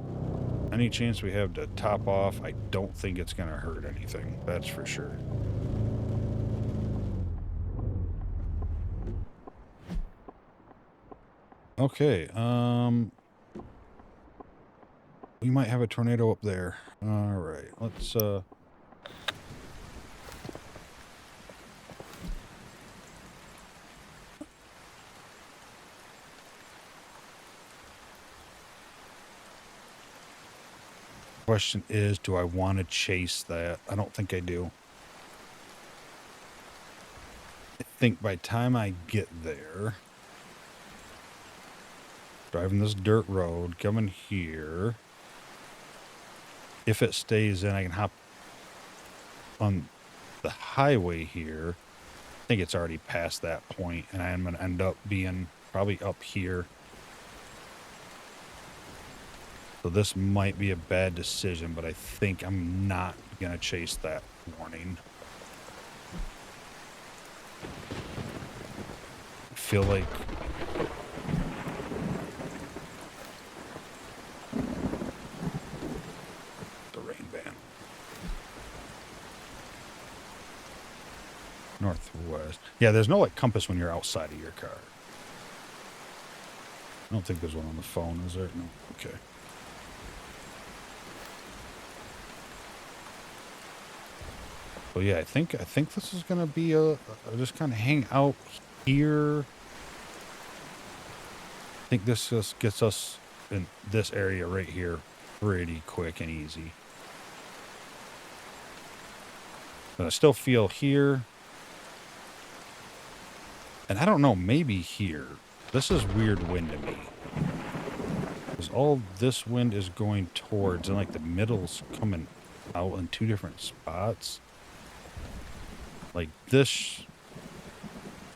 any chance we have to top off, I don't think it's going to hurt anything. That's for sure. Okay, we might have a tornado up there. All right, let's question is, do I want to chase that? I don't think I do. I think by the time I get there, driving this dirt road, coming here, if it stays in, I can hop on the highway here. I think it's already past that point, and I'm going to end up being probably up here. So this might be a bad decision, but I think I'm not going to chase that warning. I feel like the rain ban. Northwest. Yeah, there's no like compass when you're outside of your car. I don't think there's one on the phone, is there? No. Okay. So yeah, I think this is gonna be a just kind of hang out here. I think this just gets us in this area right here pretty quick and easy. But I still feel here, and I don't know, maybe here. This is weird wind to me, because all this wind is going towards, and like the middle's coming out in two different spots. Like this,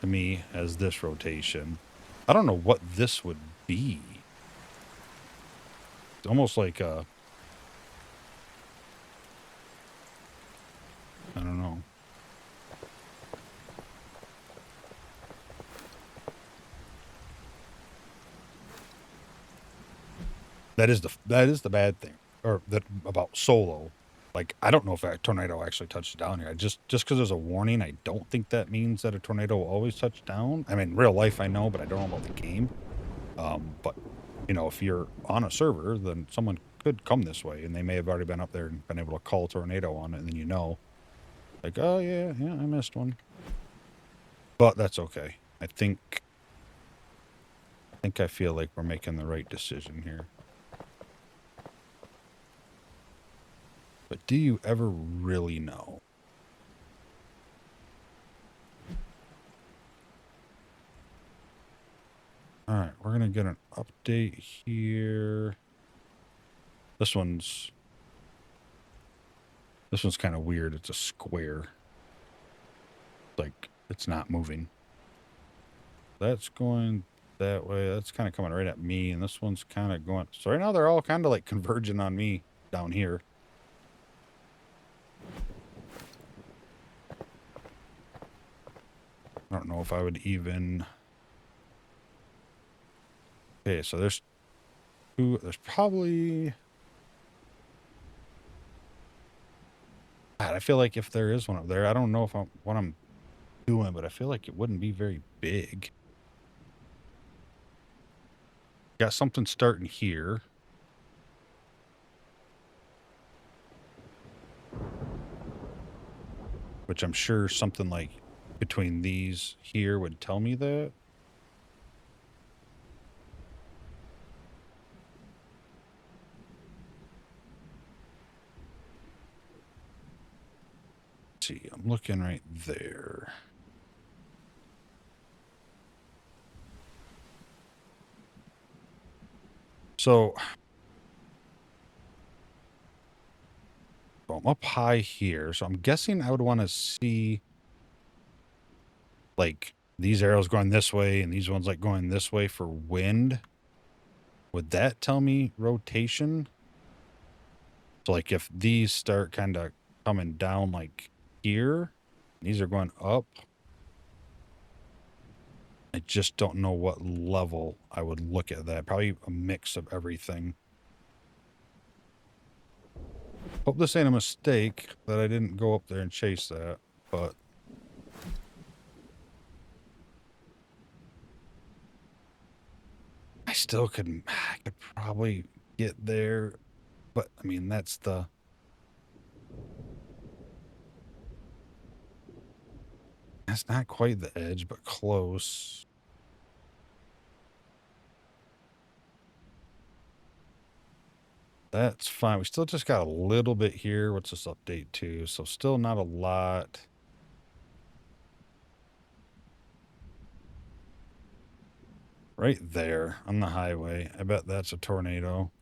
to me, has this rotation. I don't know what this would be. It's almost like a... I don't know. That is the bad thing, or that about solo. Like, I don't know if a tornado actually touched down here. Just because there's a warning, I don't think that means that a tornado will always touch down. I mean, real life, I know, but I don't know about the game. But, you know, if you're on a server, then someone could come this way, and they may have already been up there and been able to call a tornado on it, and then you know. Like, oh, yeah, I missed one. But that's okay. I feel like we're making the right decision here. But do you ever really know? All right, we're going to get an update here. This one's kind of weird. It's a square. Like, it's not moving. That's going that way. That's kind of coming right at me, and this one's kind of going... So right now they're all kind of like converging on me down here. I don't know if I would even... Okay, so there's two... There's probably... God, I feel like if there is one up there, I don't know if what I'm doing, but I feel like it wouldn't be very big. Got something starting here. Which I'm sure something like between these here would tell me that. Let's see, I'm looking right there. So I'm up high here, so I'm guessing I would want to see like these arrows going this way and these ones like going this way for wind. Would that tell me rotation? So like if these start kind of coming down like here, these are going up. I just don't know what level I would look at that. Probably a mix of everything. Hope this ain't a mistake that I didn't go up there and chase that, but I could probably get there, but I mean, that's not quite the edge, but close. That's fine. We still just got a little bit here. What's this update to? So still not a lot. Right there on the highway. I bet that's a tornado.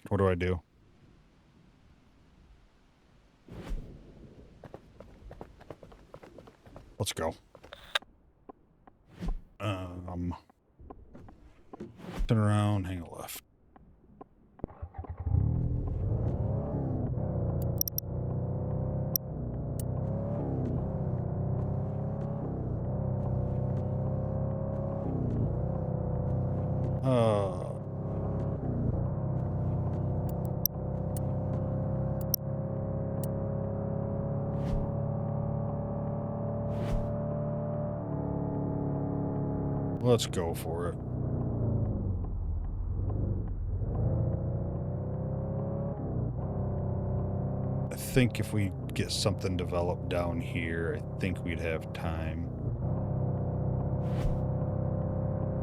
What do I do? Let's go. Turn around, hang a left. Let's go for it. I think if we get something developed down here, I think we'd have time.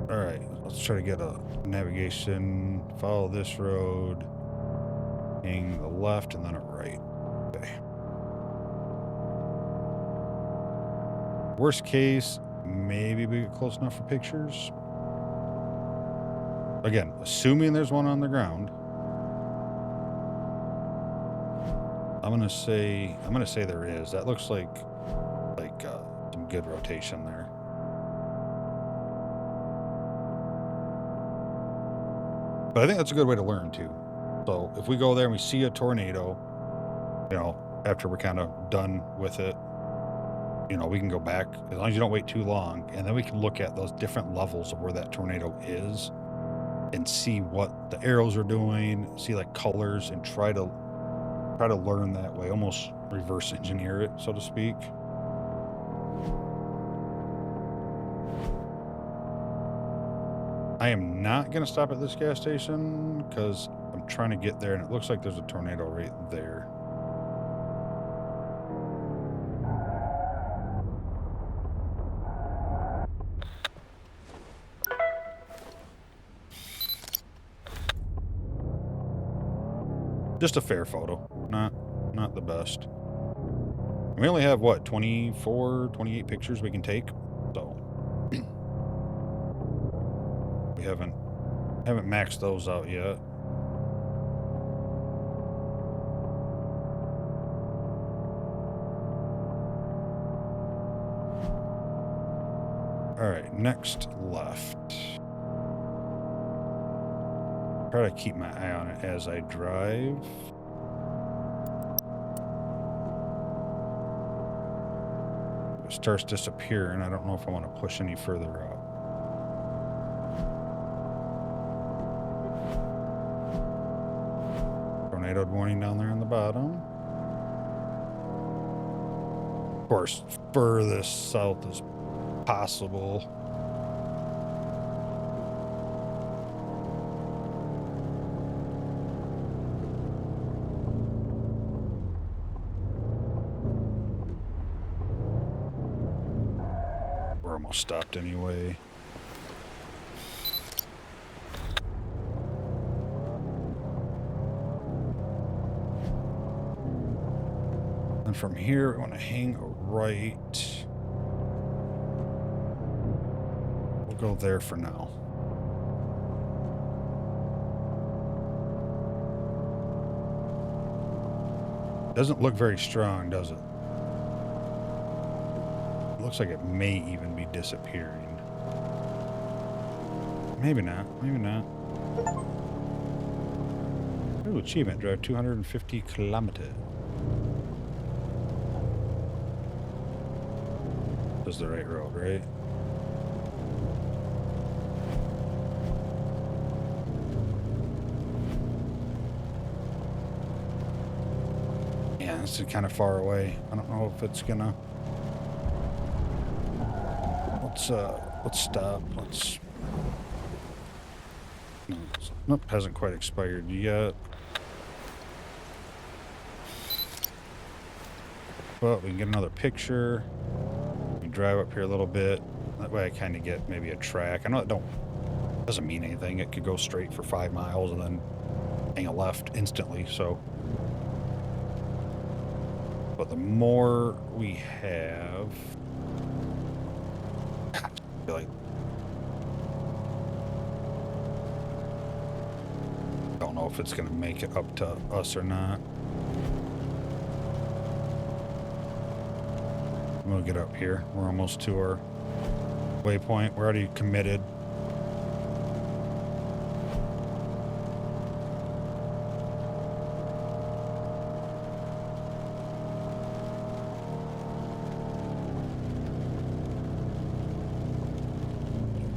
All right, let's try to get a navigation, follow this road, hang the left and then a right. Okay. Worst case, maybe we get close enough for pictures. Again, assuming there's one on the ground. I'm gonna say there is. That looks like some good rotation there. But I think that's a good way to learn too. So if we go there and we see a tornado, you know, after we're kind of done with it, you know, we can go back as long as you don't wait too long, and then we can look at those different levels of where that tornado is and see what the arrows are doing, see like colors, and try to learn that way, almost reverse engineer it, so to speak. I am not going to stop at this gas station because I'm trying to get there and it looks like there's a tornado right there. Just a fair photo, not the best. We only have what, 24, 28 pictures we can take, so we haven't maxed those out yet. All right, next left. Try to keep my eye on it as I drive. If it starts disappearing, I don't know if I want to push any further up. Tornado warning down there on the bottom. Of course, furthest south as possible. We're almost stopped anyway. And from here, we want to hang a right. We'll go there for now. Doesn't look very strong, does it? It looks like it may even be disappearing. Maybe not. Maybe not. Ooh, achievement. Drive 250 kilometers. This is the right road, right? Yeah, this is kind of far away. I don't know if it's gonna... Let's stop. Let's... Nope, hasn't quite expired yet. But we can get another picture. We can drive up here a little bit. That way I kind of get maybe a track. I know it doesn't mean anything. It could go straight for 5 miles and then hang a left instantly, so... But the more we have... I feel like... I don't know if it's going to make it up to us or not. We'll get up here. We're almost to our waypoint. We're already committed.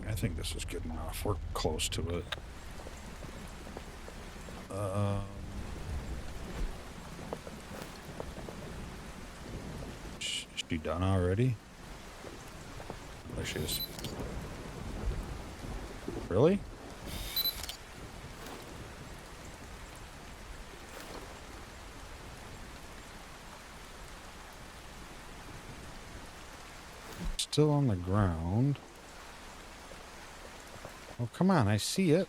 I think this is good enough. We're close to it. Is she done already? There she is. Really? Still on the ground. Oh, come on, I see it.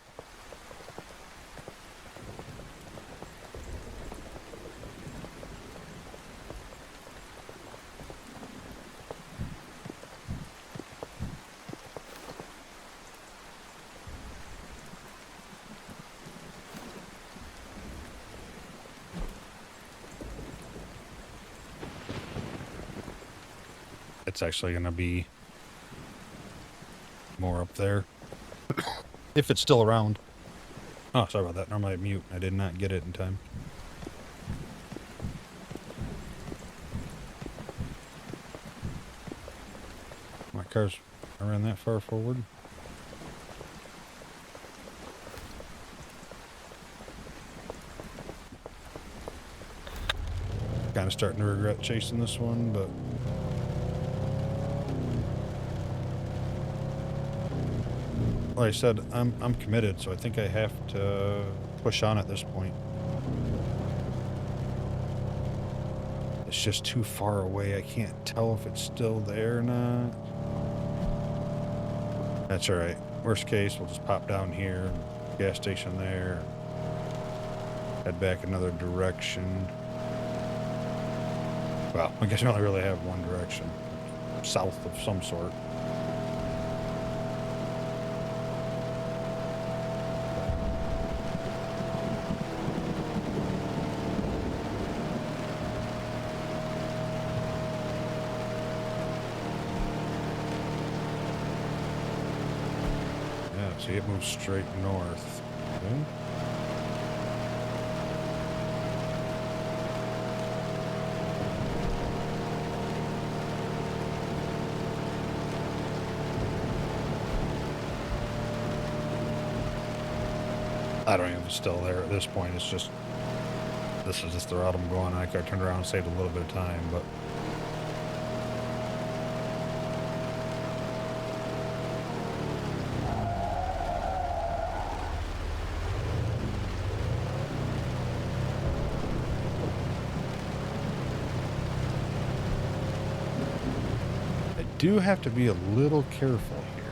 It's actually going to be more up there. If it's still around. Oh, sorry about that. Normally I mute. I did not get it in time. My car's around that far forward. Kind of starting to regret chasing this one, but... Like I said, I'm committed, so I think I have to push on at this point. It's just too far away. I can't tell if it's still there or not. That's alright. Worst case, we'll just pop down here, gas station there, head back another direction. Well, I guess we only really have one direction. South of some sort. See, it moves straight north. Okay. I don't even know if it's still there at this point. It's just, this is just the route I'm going. I could turn around and save a little bit of time, but do have to be a little careful here.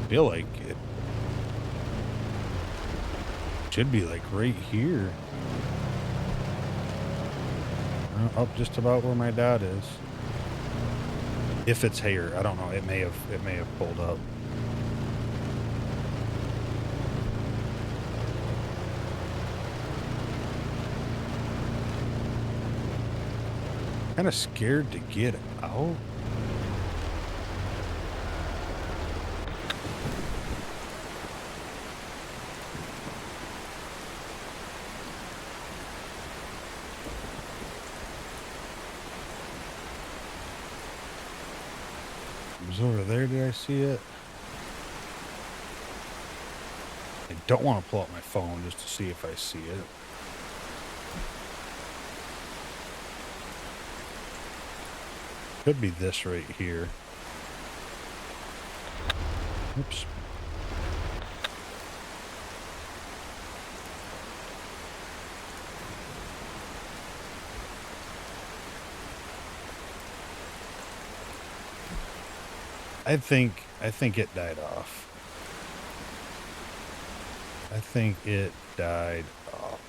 I feel like it should be like right here. Up just about where my dot is. If it's here, I don't know. It may have pulled up. Kind of scared to get out. It was over there. Did I see it? I don't want to pull up my phone just to see if I see it. Could be this right here. Oops. I think it died off. I think it died off.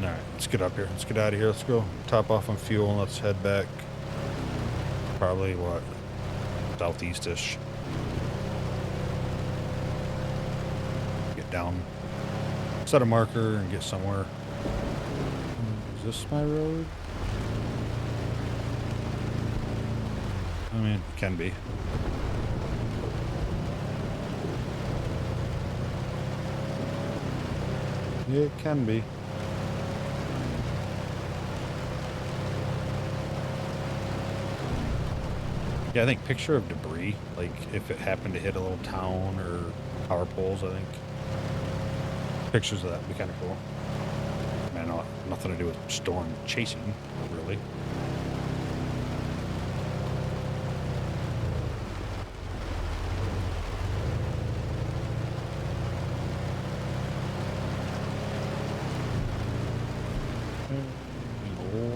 Alright, let's get up here. Let's get out of here. Let's go top off on fuel and let's head back. Probably what? Southeast-ish. Get down. Set a marker and get somewhere. Is this my road? I mean, it can be. It can be. Yeah, I think picture of debris, like if it happened to hit a little town or power poles, I think. Pictures of that would be kind of cool. Man, nothing to do with storm chasing, really.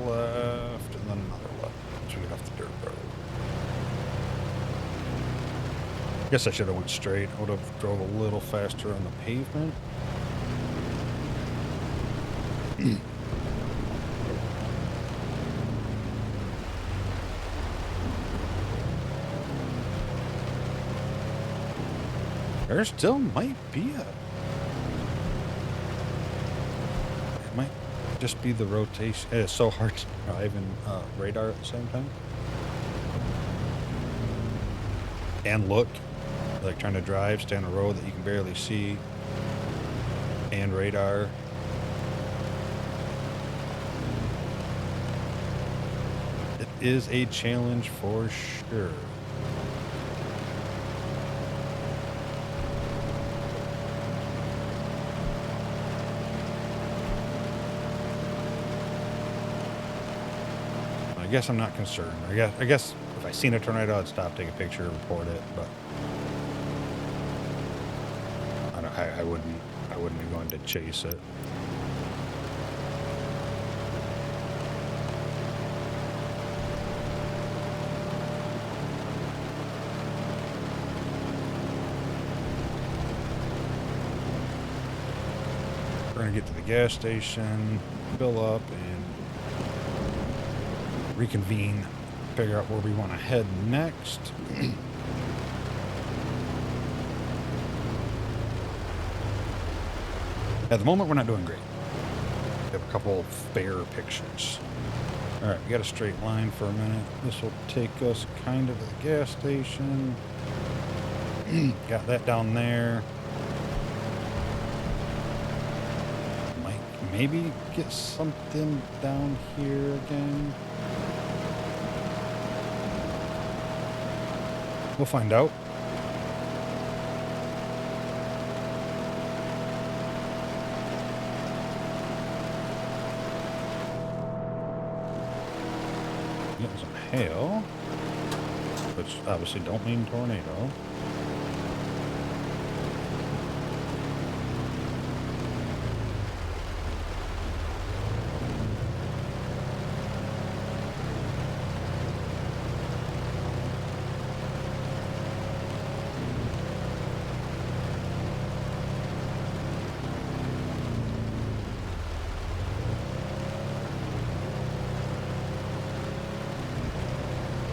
Left and then another left once we get off the dirt road. Guess I should have went straight. I would have drove a little faster on the pavement. There still might be it might just be the rotation. It's so hard to drive in radar at the same time. And look, like trying to drive, stay on a road that you can barely see, and radar. It is a challenge for sure. I guess I'm not concerned. I guess if I seen a tornado, I'd stop, take a picture, report it. But I wouldn't be going to chase it. We're gonna get to the gas station, fill up, and reconvene, figure out where we want to head next. At the moment, we're not doing great. We have a couple of fair pictures. All right, we got a straight line for a minute. This will take us kind of to the gas station. Got that down there. Might maybe get something down here again. We'll find out. hail, which obviously don't mean tornado.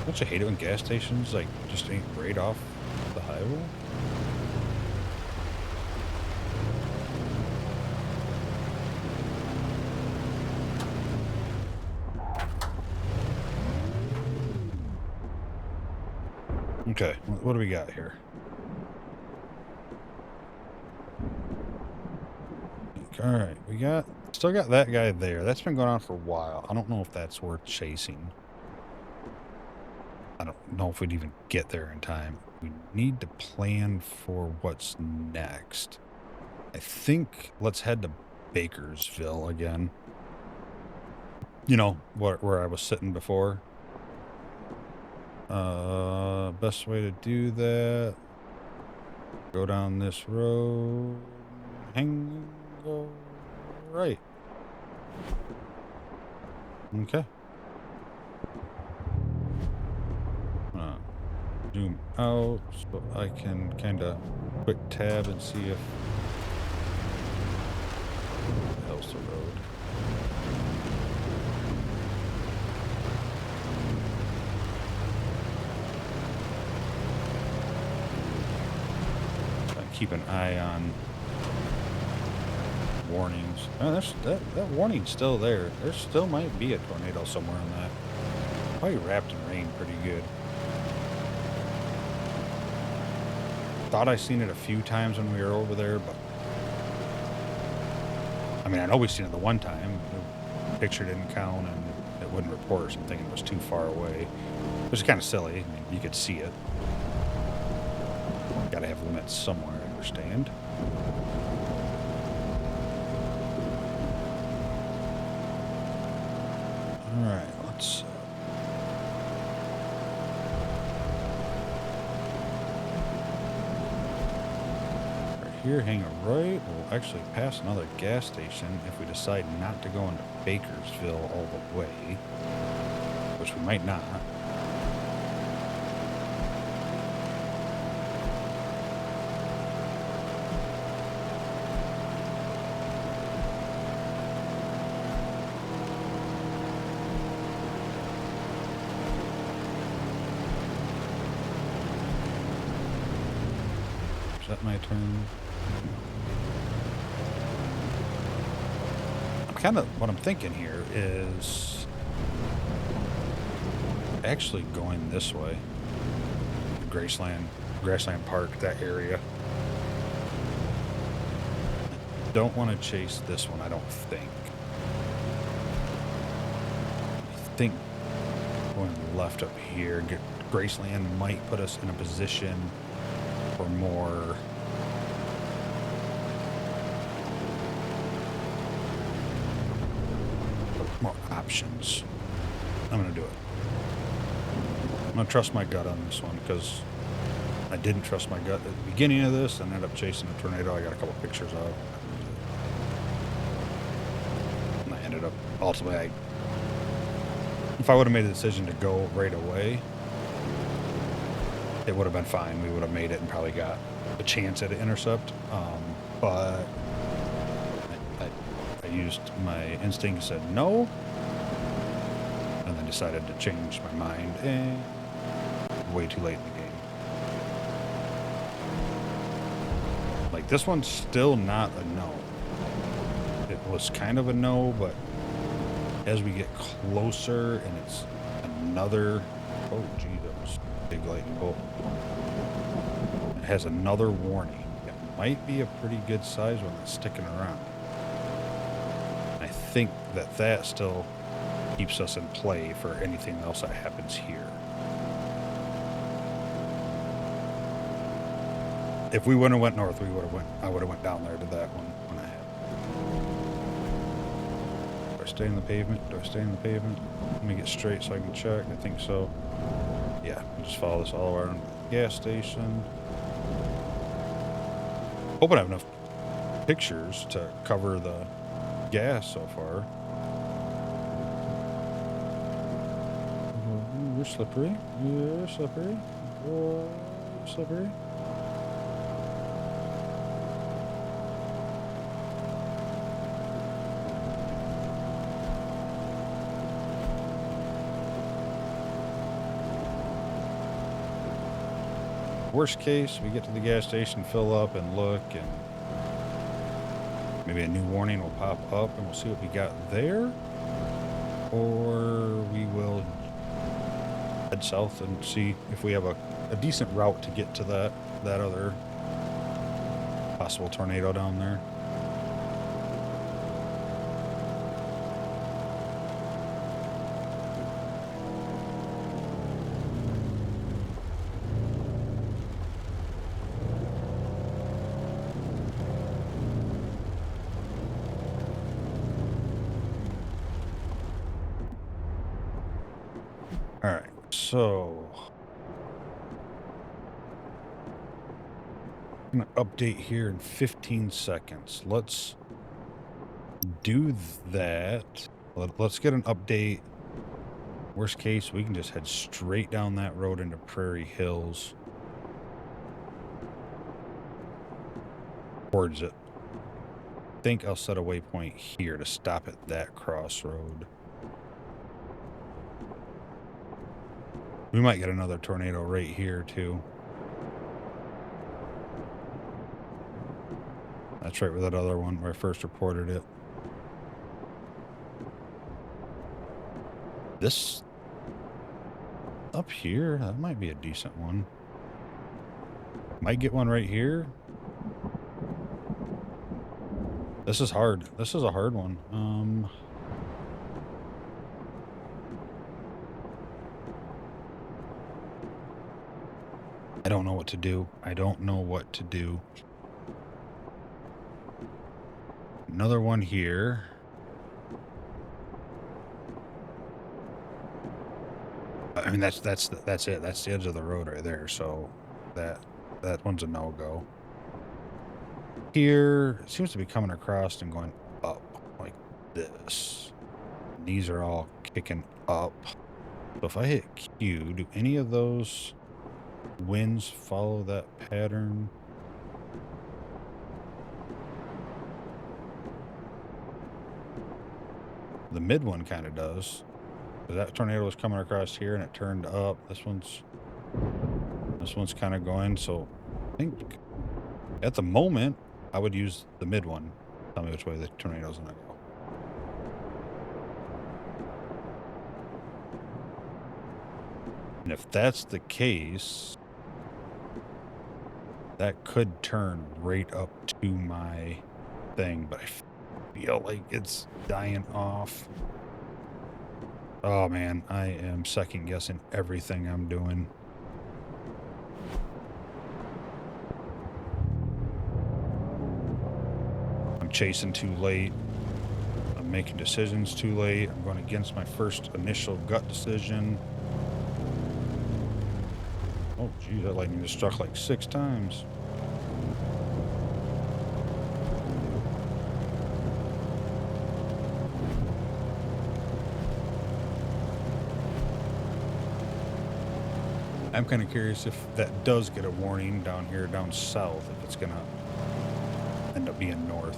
Don't you hate it when gas stations like just ain't right off the highway? Okay, what do we got here? All right, still got that guy there. That's been going on for a while. I don't know if that's worth chasing. I don't know if we'd even get there in time. We need to plan for what's next. I think let's head to Bakersville again. You know, where I was sitting before. Best way to do that, go down this road, go right. Okay. Zoom out so I can kind of quick tab and see if what the hell's the road. Keep an eye on warnings. Oh, that warning's still there. There still might be a tornado somewhere in that. Probably wrapped in rain pretty good. Thought I seen it a few times when we were over there, but I mean, I know we seen it the one time. The picture didn't count and it wouldn't report or something. It was too far away, which is kind of silly. I mean, you could see it. Got to have limits somewhere. Understand. All right, let's right here, hang a right. We'll actually pass another gas station if we decide not to go into Bakersville all the way, which we might not. Is that my turn? What I'm thinking here is actually going this way. Grassland Park, that area. Don't want to chase this one, I don't think. I think going left up here, Graceland might put us in a position for more options. I'm gonna do it. I'm gonna trust my gut on this one because I didn't trust my gut at the beginning of this and ended up chasing a tornado. I got a couple pictures of, and I ended up ultimately. If I would have made the decision to go right away, it would have been fine. We would have made it and probably got a chance at an intercept. But I used my instinct, said no, and then decided to change my mind, and way too late in the game. Like, this one's still not a no. It was kind of a no, but as we get closer and it's another, oh gee, that was a big lightning bolt. It has another warning. It might be a pretty good size one that's sticking around. I think that still keeps us in play for anything else that happens here. If we wouldn't have went north, I would have went down there to that one when I had. stay in the pavement? Do I stay in the pavement? Let me get straight so I can check. I think so. Yeah, just follow this all around the gas station. Hope I have enough pictures to cover the gas so far. You're slippery. You're slippery. You're slippery. Worst case, we get to the gas station, fill up, and look, and maybe a new warning will pop up, and we'll see what we got there. Or we will head south and see if we have a decent route to get to that other possible tornado down there. All right, so I'm gonna update here in 15 seconds. Let's do that. Let's get an update. Worst case, we can just head straight down that road into Prairie Hills towards it. I think I'll set a waypoint here to stop at that crossroad. We might get another tornado right here, too. That's right where that other one where I first reported it. This up here, that might be a decent one. Might get one right here. This is hard. This is a hard one. I don't know what to do. I don't know what to do. Another one here. I mean, that's it. That's the edge of the road right there. So that one's a no-go. Here, it seems to be coming across and going up like this. And these are all kicking up. So if I hit Q, do any of those winds follow that pattern? The mid one kind of does. That tornado was coming across here and it turned up. This one's kind of going. So I think at the moment I would use the mid one. Tell me which way the tornado's gonna go. And if that's the case, that could turn right up to my thing, but I feel like it's dying off. Oh man, I am second guessing everything I'm doing. I'm chasing too late. I'm making decisions too late. I'm going against my first initial gut decision. Oh geez, that lightning just struck like 6 times. I'm kind of curious if that does get a warning down here, down south, if it's going to end up being north.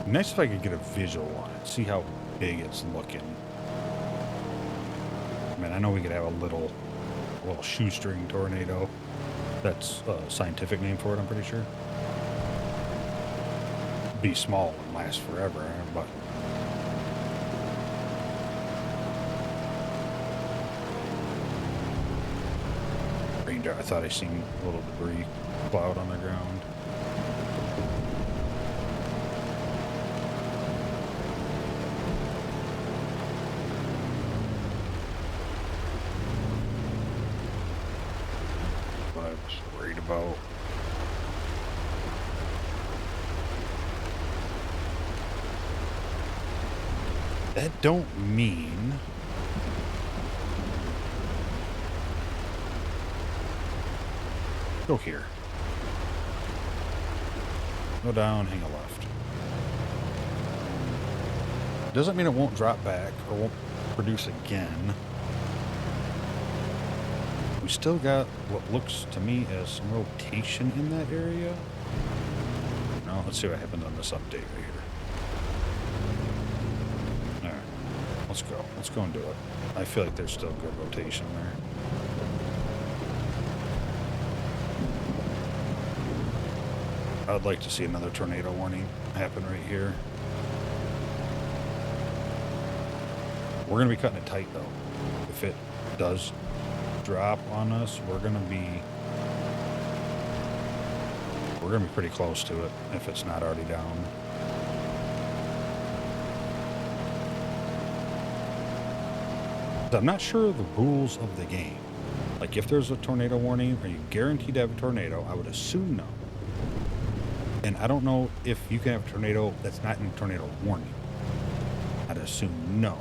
Nice if I could get a visual on it, see how big it's looking. I mean, I know we could have a little shoestring tornado. That's a scientific name for it, I'm pretty sure. Be small and last forever, but I thought I seen a little debris cloud on the ground. What I was worried about. That don't mean... Go here. Go down, hang a left. Doesn't mean it won't drop back or won't produce again. We still got what looks to me as some rotation in that area. Now, let's see what happens on this update right here. Alright. Let's go. Let's go and do it. I feel like there's still good rotation there. I'd like to see another tornado warning happen right here. We're going to be cutting it tight, though. If it does drop on us, we're going to be pretty close to it if it's not already down. I'm not sure of the rules of the game. Like, if there's a tornado warning, are you guaranteed to have a tornado? I would assume no. And I don't know if you can have a tornado that's not in a tornado warning. I'd assume no.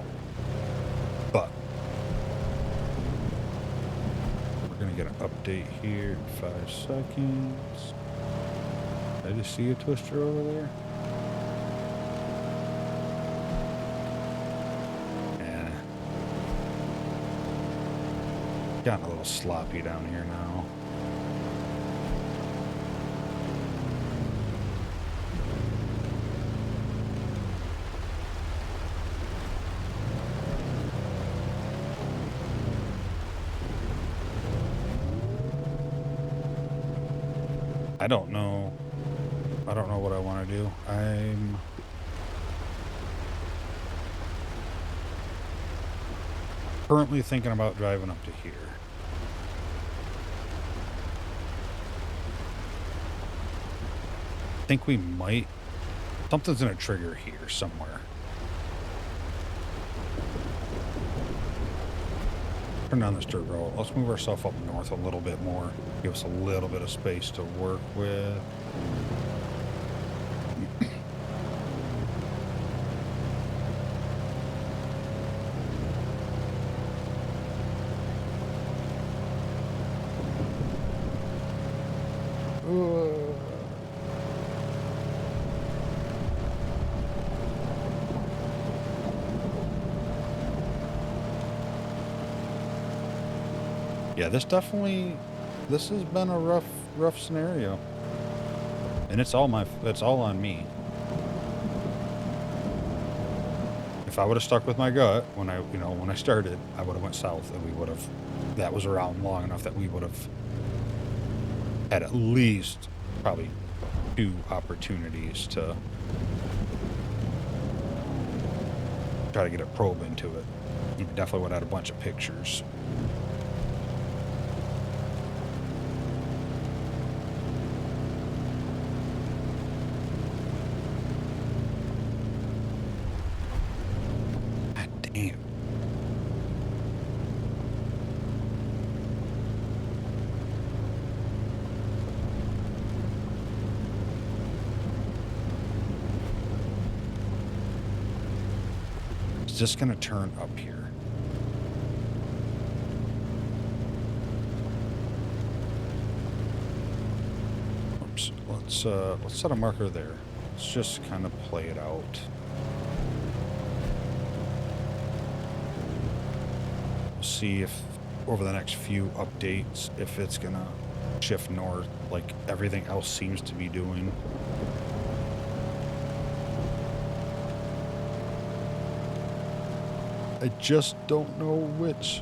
But we're going to get an update here in 5 seconds. Did I just see a twister over there? Yeah. Gotten a little sloppy down here now. I don't know what I want to do. I'm currently thinking about driving up to here. I think we might... Something's going to trigger here somewhere. Turn down this dirt road. Let's move ourselves up north a little bit more. Give us a little bit of space to work with. Yeah, this has been a rough scenario. And it's all on me. If I would have stuck with my gut when I started, I would have went south and that was around long enough that we would have had at least probably 2 opportunities to try to get a probe into it. You definitely would have had a bunch of pictures. Just going to turn up here. Oops. Let's set a marker there. Let's just kind of play it out. We'll see if over the next few updates if it's going to shift north like everything else seems to be doing. I just don't know which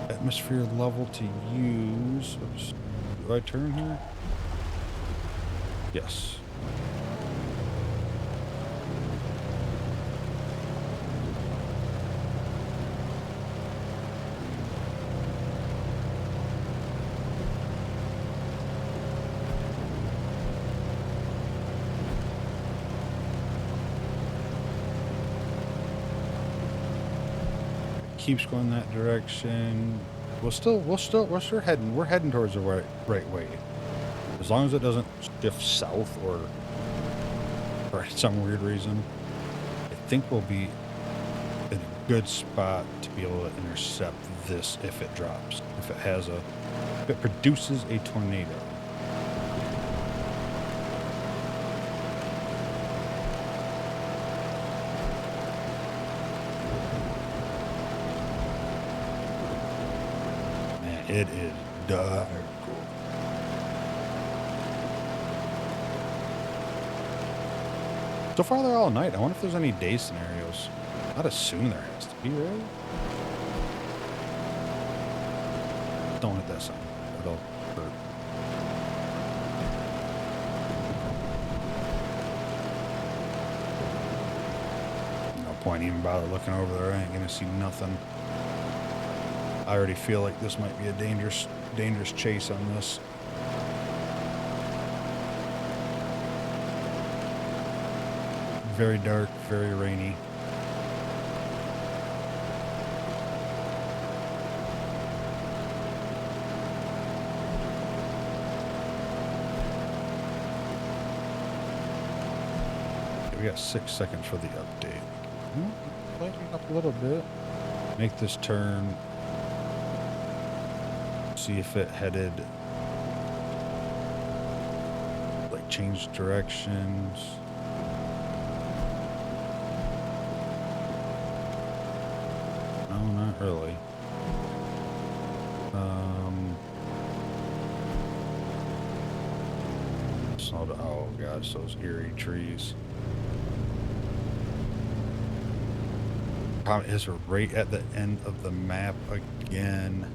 atmosphere level to use. Oops. Do I turn here? Yes. Keeps going that direction. We're heading towards the right way. As long as it doesn't shift south or for some weird reason, I think we'll be in a good spot to be able to intercept this if it drops. If it produces a tornado. Man, it is dark. So far, they're all night. I wonder if there's any day scenarios. I'd assume there has to be, right? Don't hit that sign. It'll hurt. No point even bother looking over there. I ain't gonna see nothing. I already feel like this might be a dangerous chase on this. Very dark, very rainy. We got 6 seconds for the update. Lighten up a little bit. Make this turn. See if it headed, like, change directions. No, not really. Oh gosh, those eerie trees. Problem is, we're right at the end of the map again.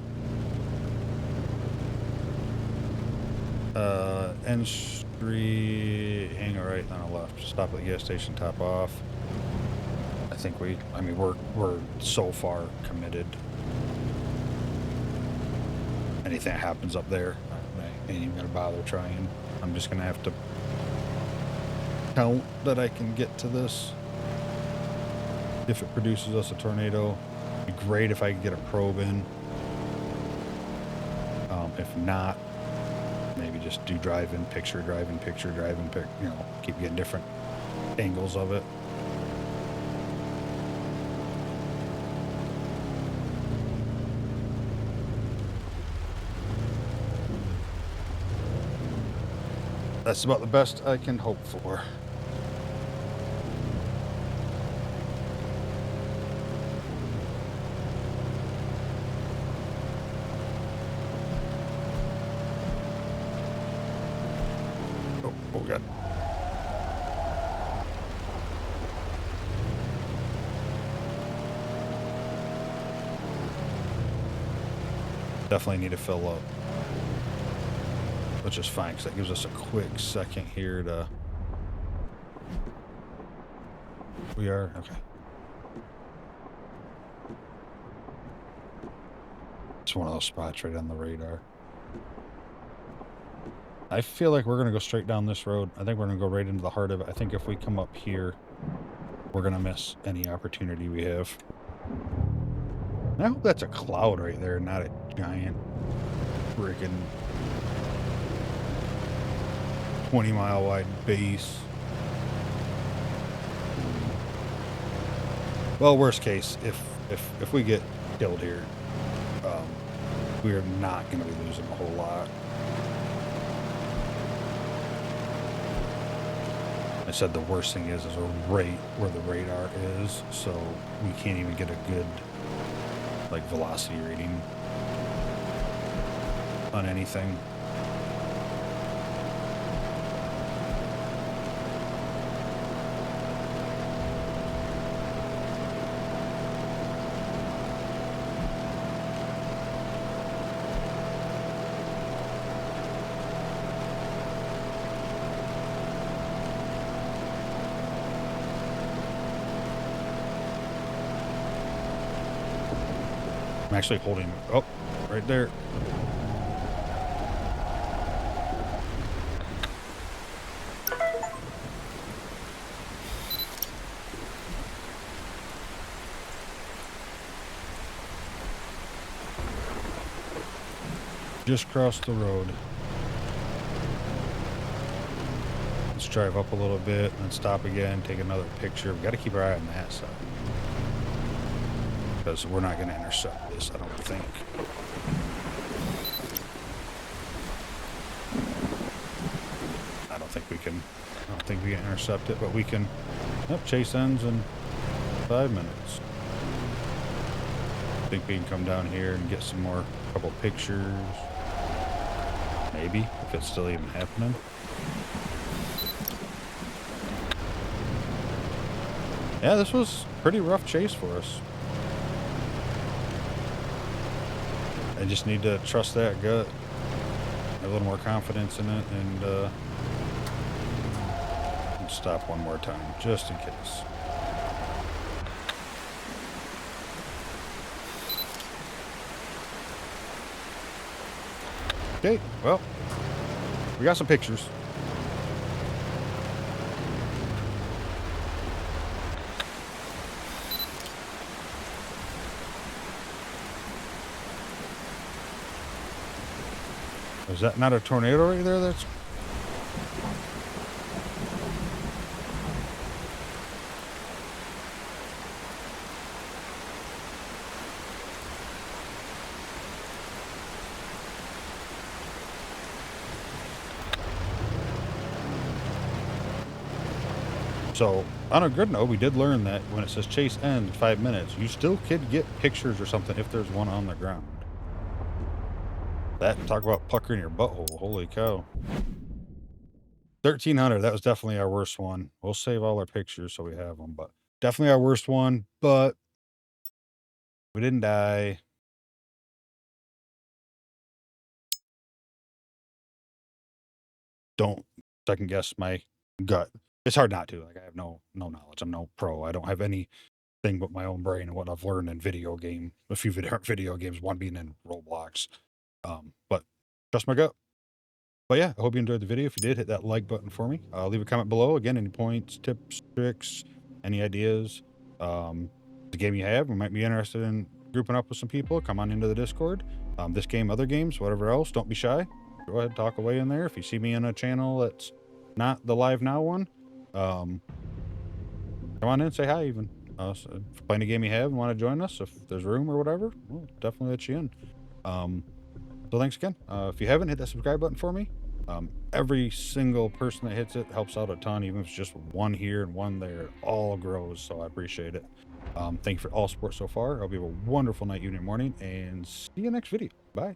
End street, hang a right, on a left. Stop at the gas station, top off. I think we're so far committed. Anything that happens up there, I ain't even gonna bother trying. I'm just gonna have to count that I can get to this. If it produces us a tornado, it'd be great if I could get a probe in. If not, maybe just do drive-in picture, you know, keep getting different angles of it. That's about the best I can hope for. Oh God. Definitely need to fill up. Which is fine, because that gives us a quick second here to... We are? Okay. It's one of those spots right on the radar. I feel like we're going to go straight down this road. I think we're going to go right into the heart of it. I think if we come up here, we're going to miss any opportunity we have. And I hope that's a cloud right there, not a giant freaking 20-mile wide base. Well, worst case, if we get killed here, we are not going to be losing a whole lot. I said the worst thing is we're right where the radar is, so we can't even get a good, like, velocity reading on anything. I'm actually holding, oh, right there. Just crossed the road. Let's just drive up a little bit and then stop again, take another picture. We got to keep our eye on that side because we're not going to intercept this, I don't think. I don't think we can intercept it, but we can. Yep, chase ends in 5 minutes. I think we can come down here and get some more, couple pictures. Maybe, if it's still even happening. Yeah, this was a pretty rough chase for us. I just need to trust that gut. Have a little more confidence in it, and stop one more time, just in case. Okay, well, we got some pictures. Is that not a tornado right there? That's... So, on a good note, we did learn that when it says chase ends in 5 minutes, you still could get pictures or something if there's one on the ground. That, talk about puckering your butthole, holy cow. 1300, that was definitely our worst one. We'll save all our pictures so we have them, but definitely our worst one, but we didn't die. Don't second guess my gut. It's hard not to. Like, I have no knowledge. I'm no pro. I don't have anything but my own brain and what I've learned in a few different video games, one being in Roblox. But trust my gut. But yeah, I hope you enjoyed the video. If you did, hit that like button for me. Leave a comment below. Again, any points, tips, tricks, any ideas. The game you have, we might be interested in grouping up with some people. Come on into the Discord. This game, other games, whatever else, don't be shy. Go ahead, talk away in there. If you see me in a channel that's not the live now one, come on in, say hi even. So if you're playing a game you have and want to join us, if there's room or whatever, we'll definitely let you in. So thanks again. If you haven't, hit that subscribe button for me. Every single person that hits it helps out a ton, even if it's just one here and one there. It all grows, so I appreciate it. Thank you for all support so far. I hope you have a wonderful night, evening, morning, and see you next video. Bye.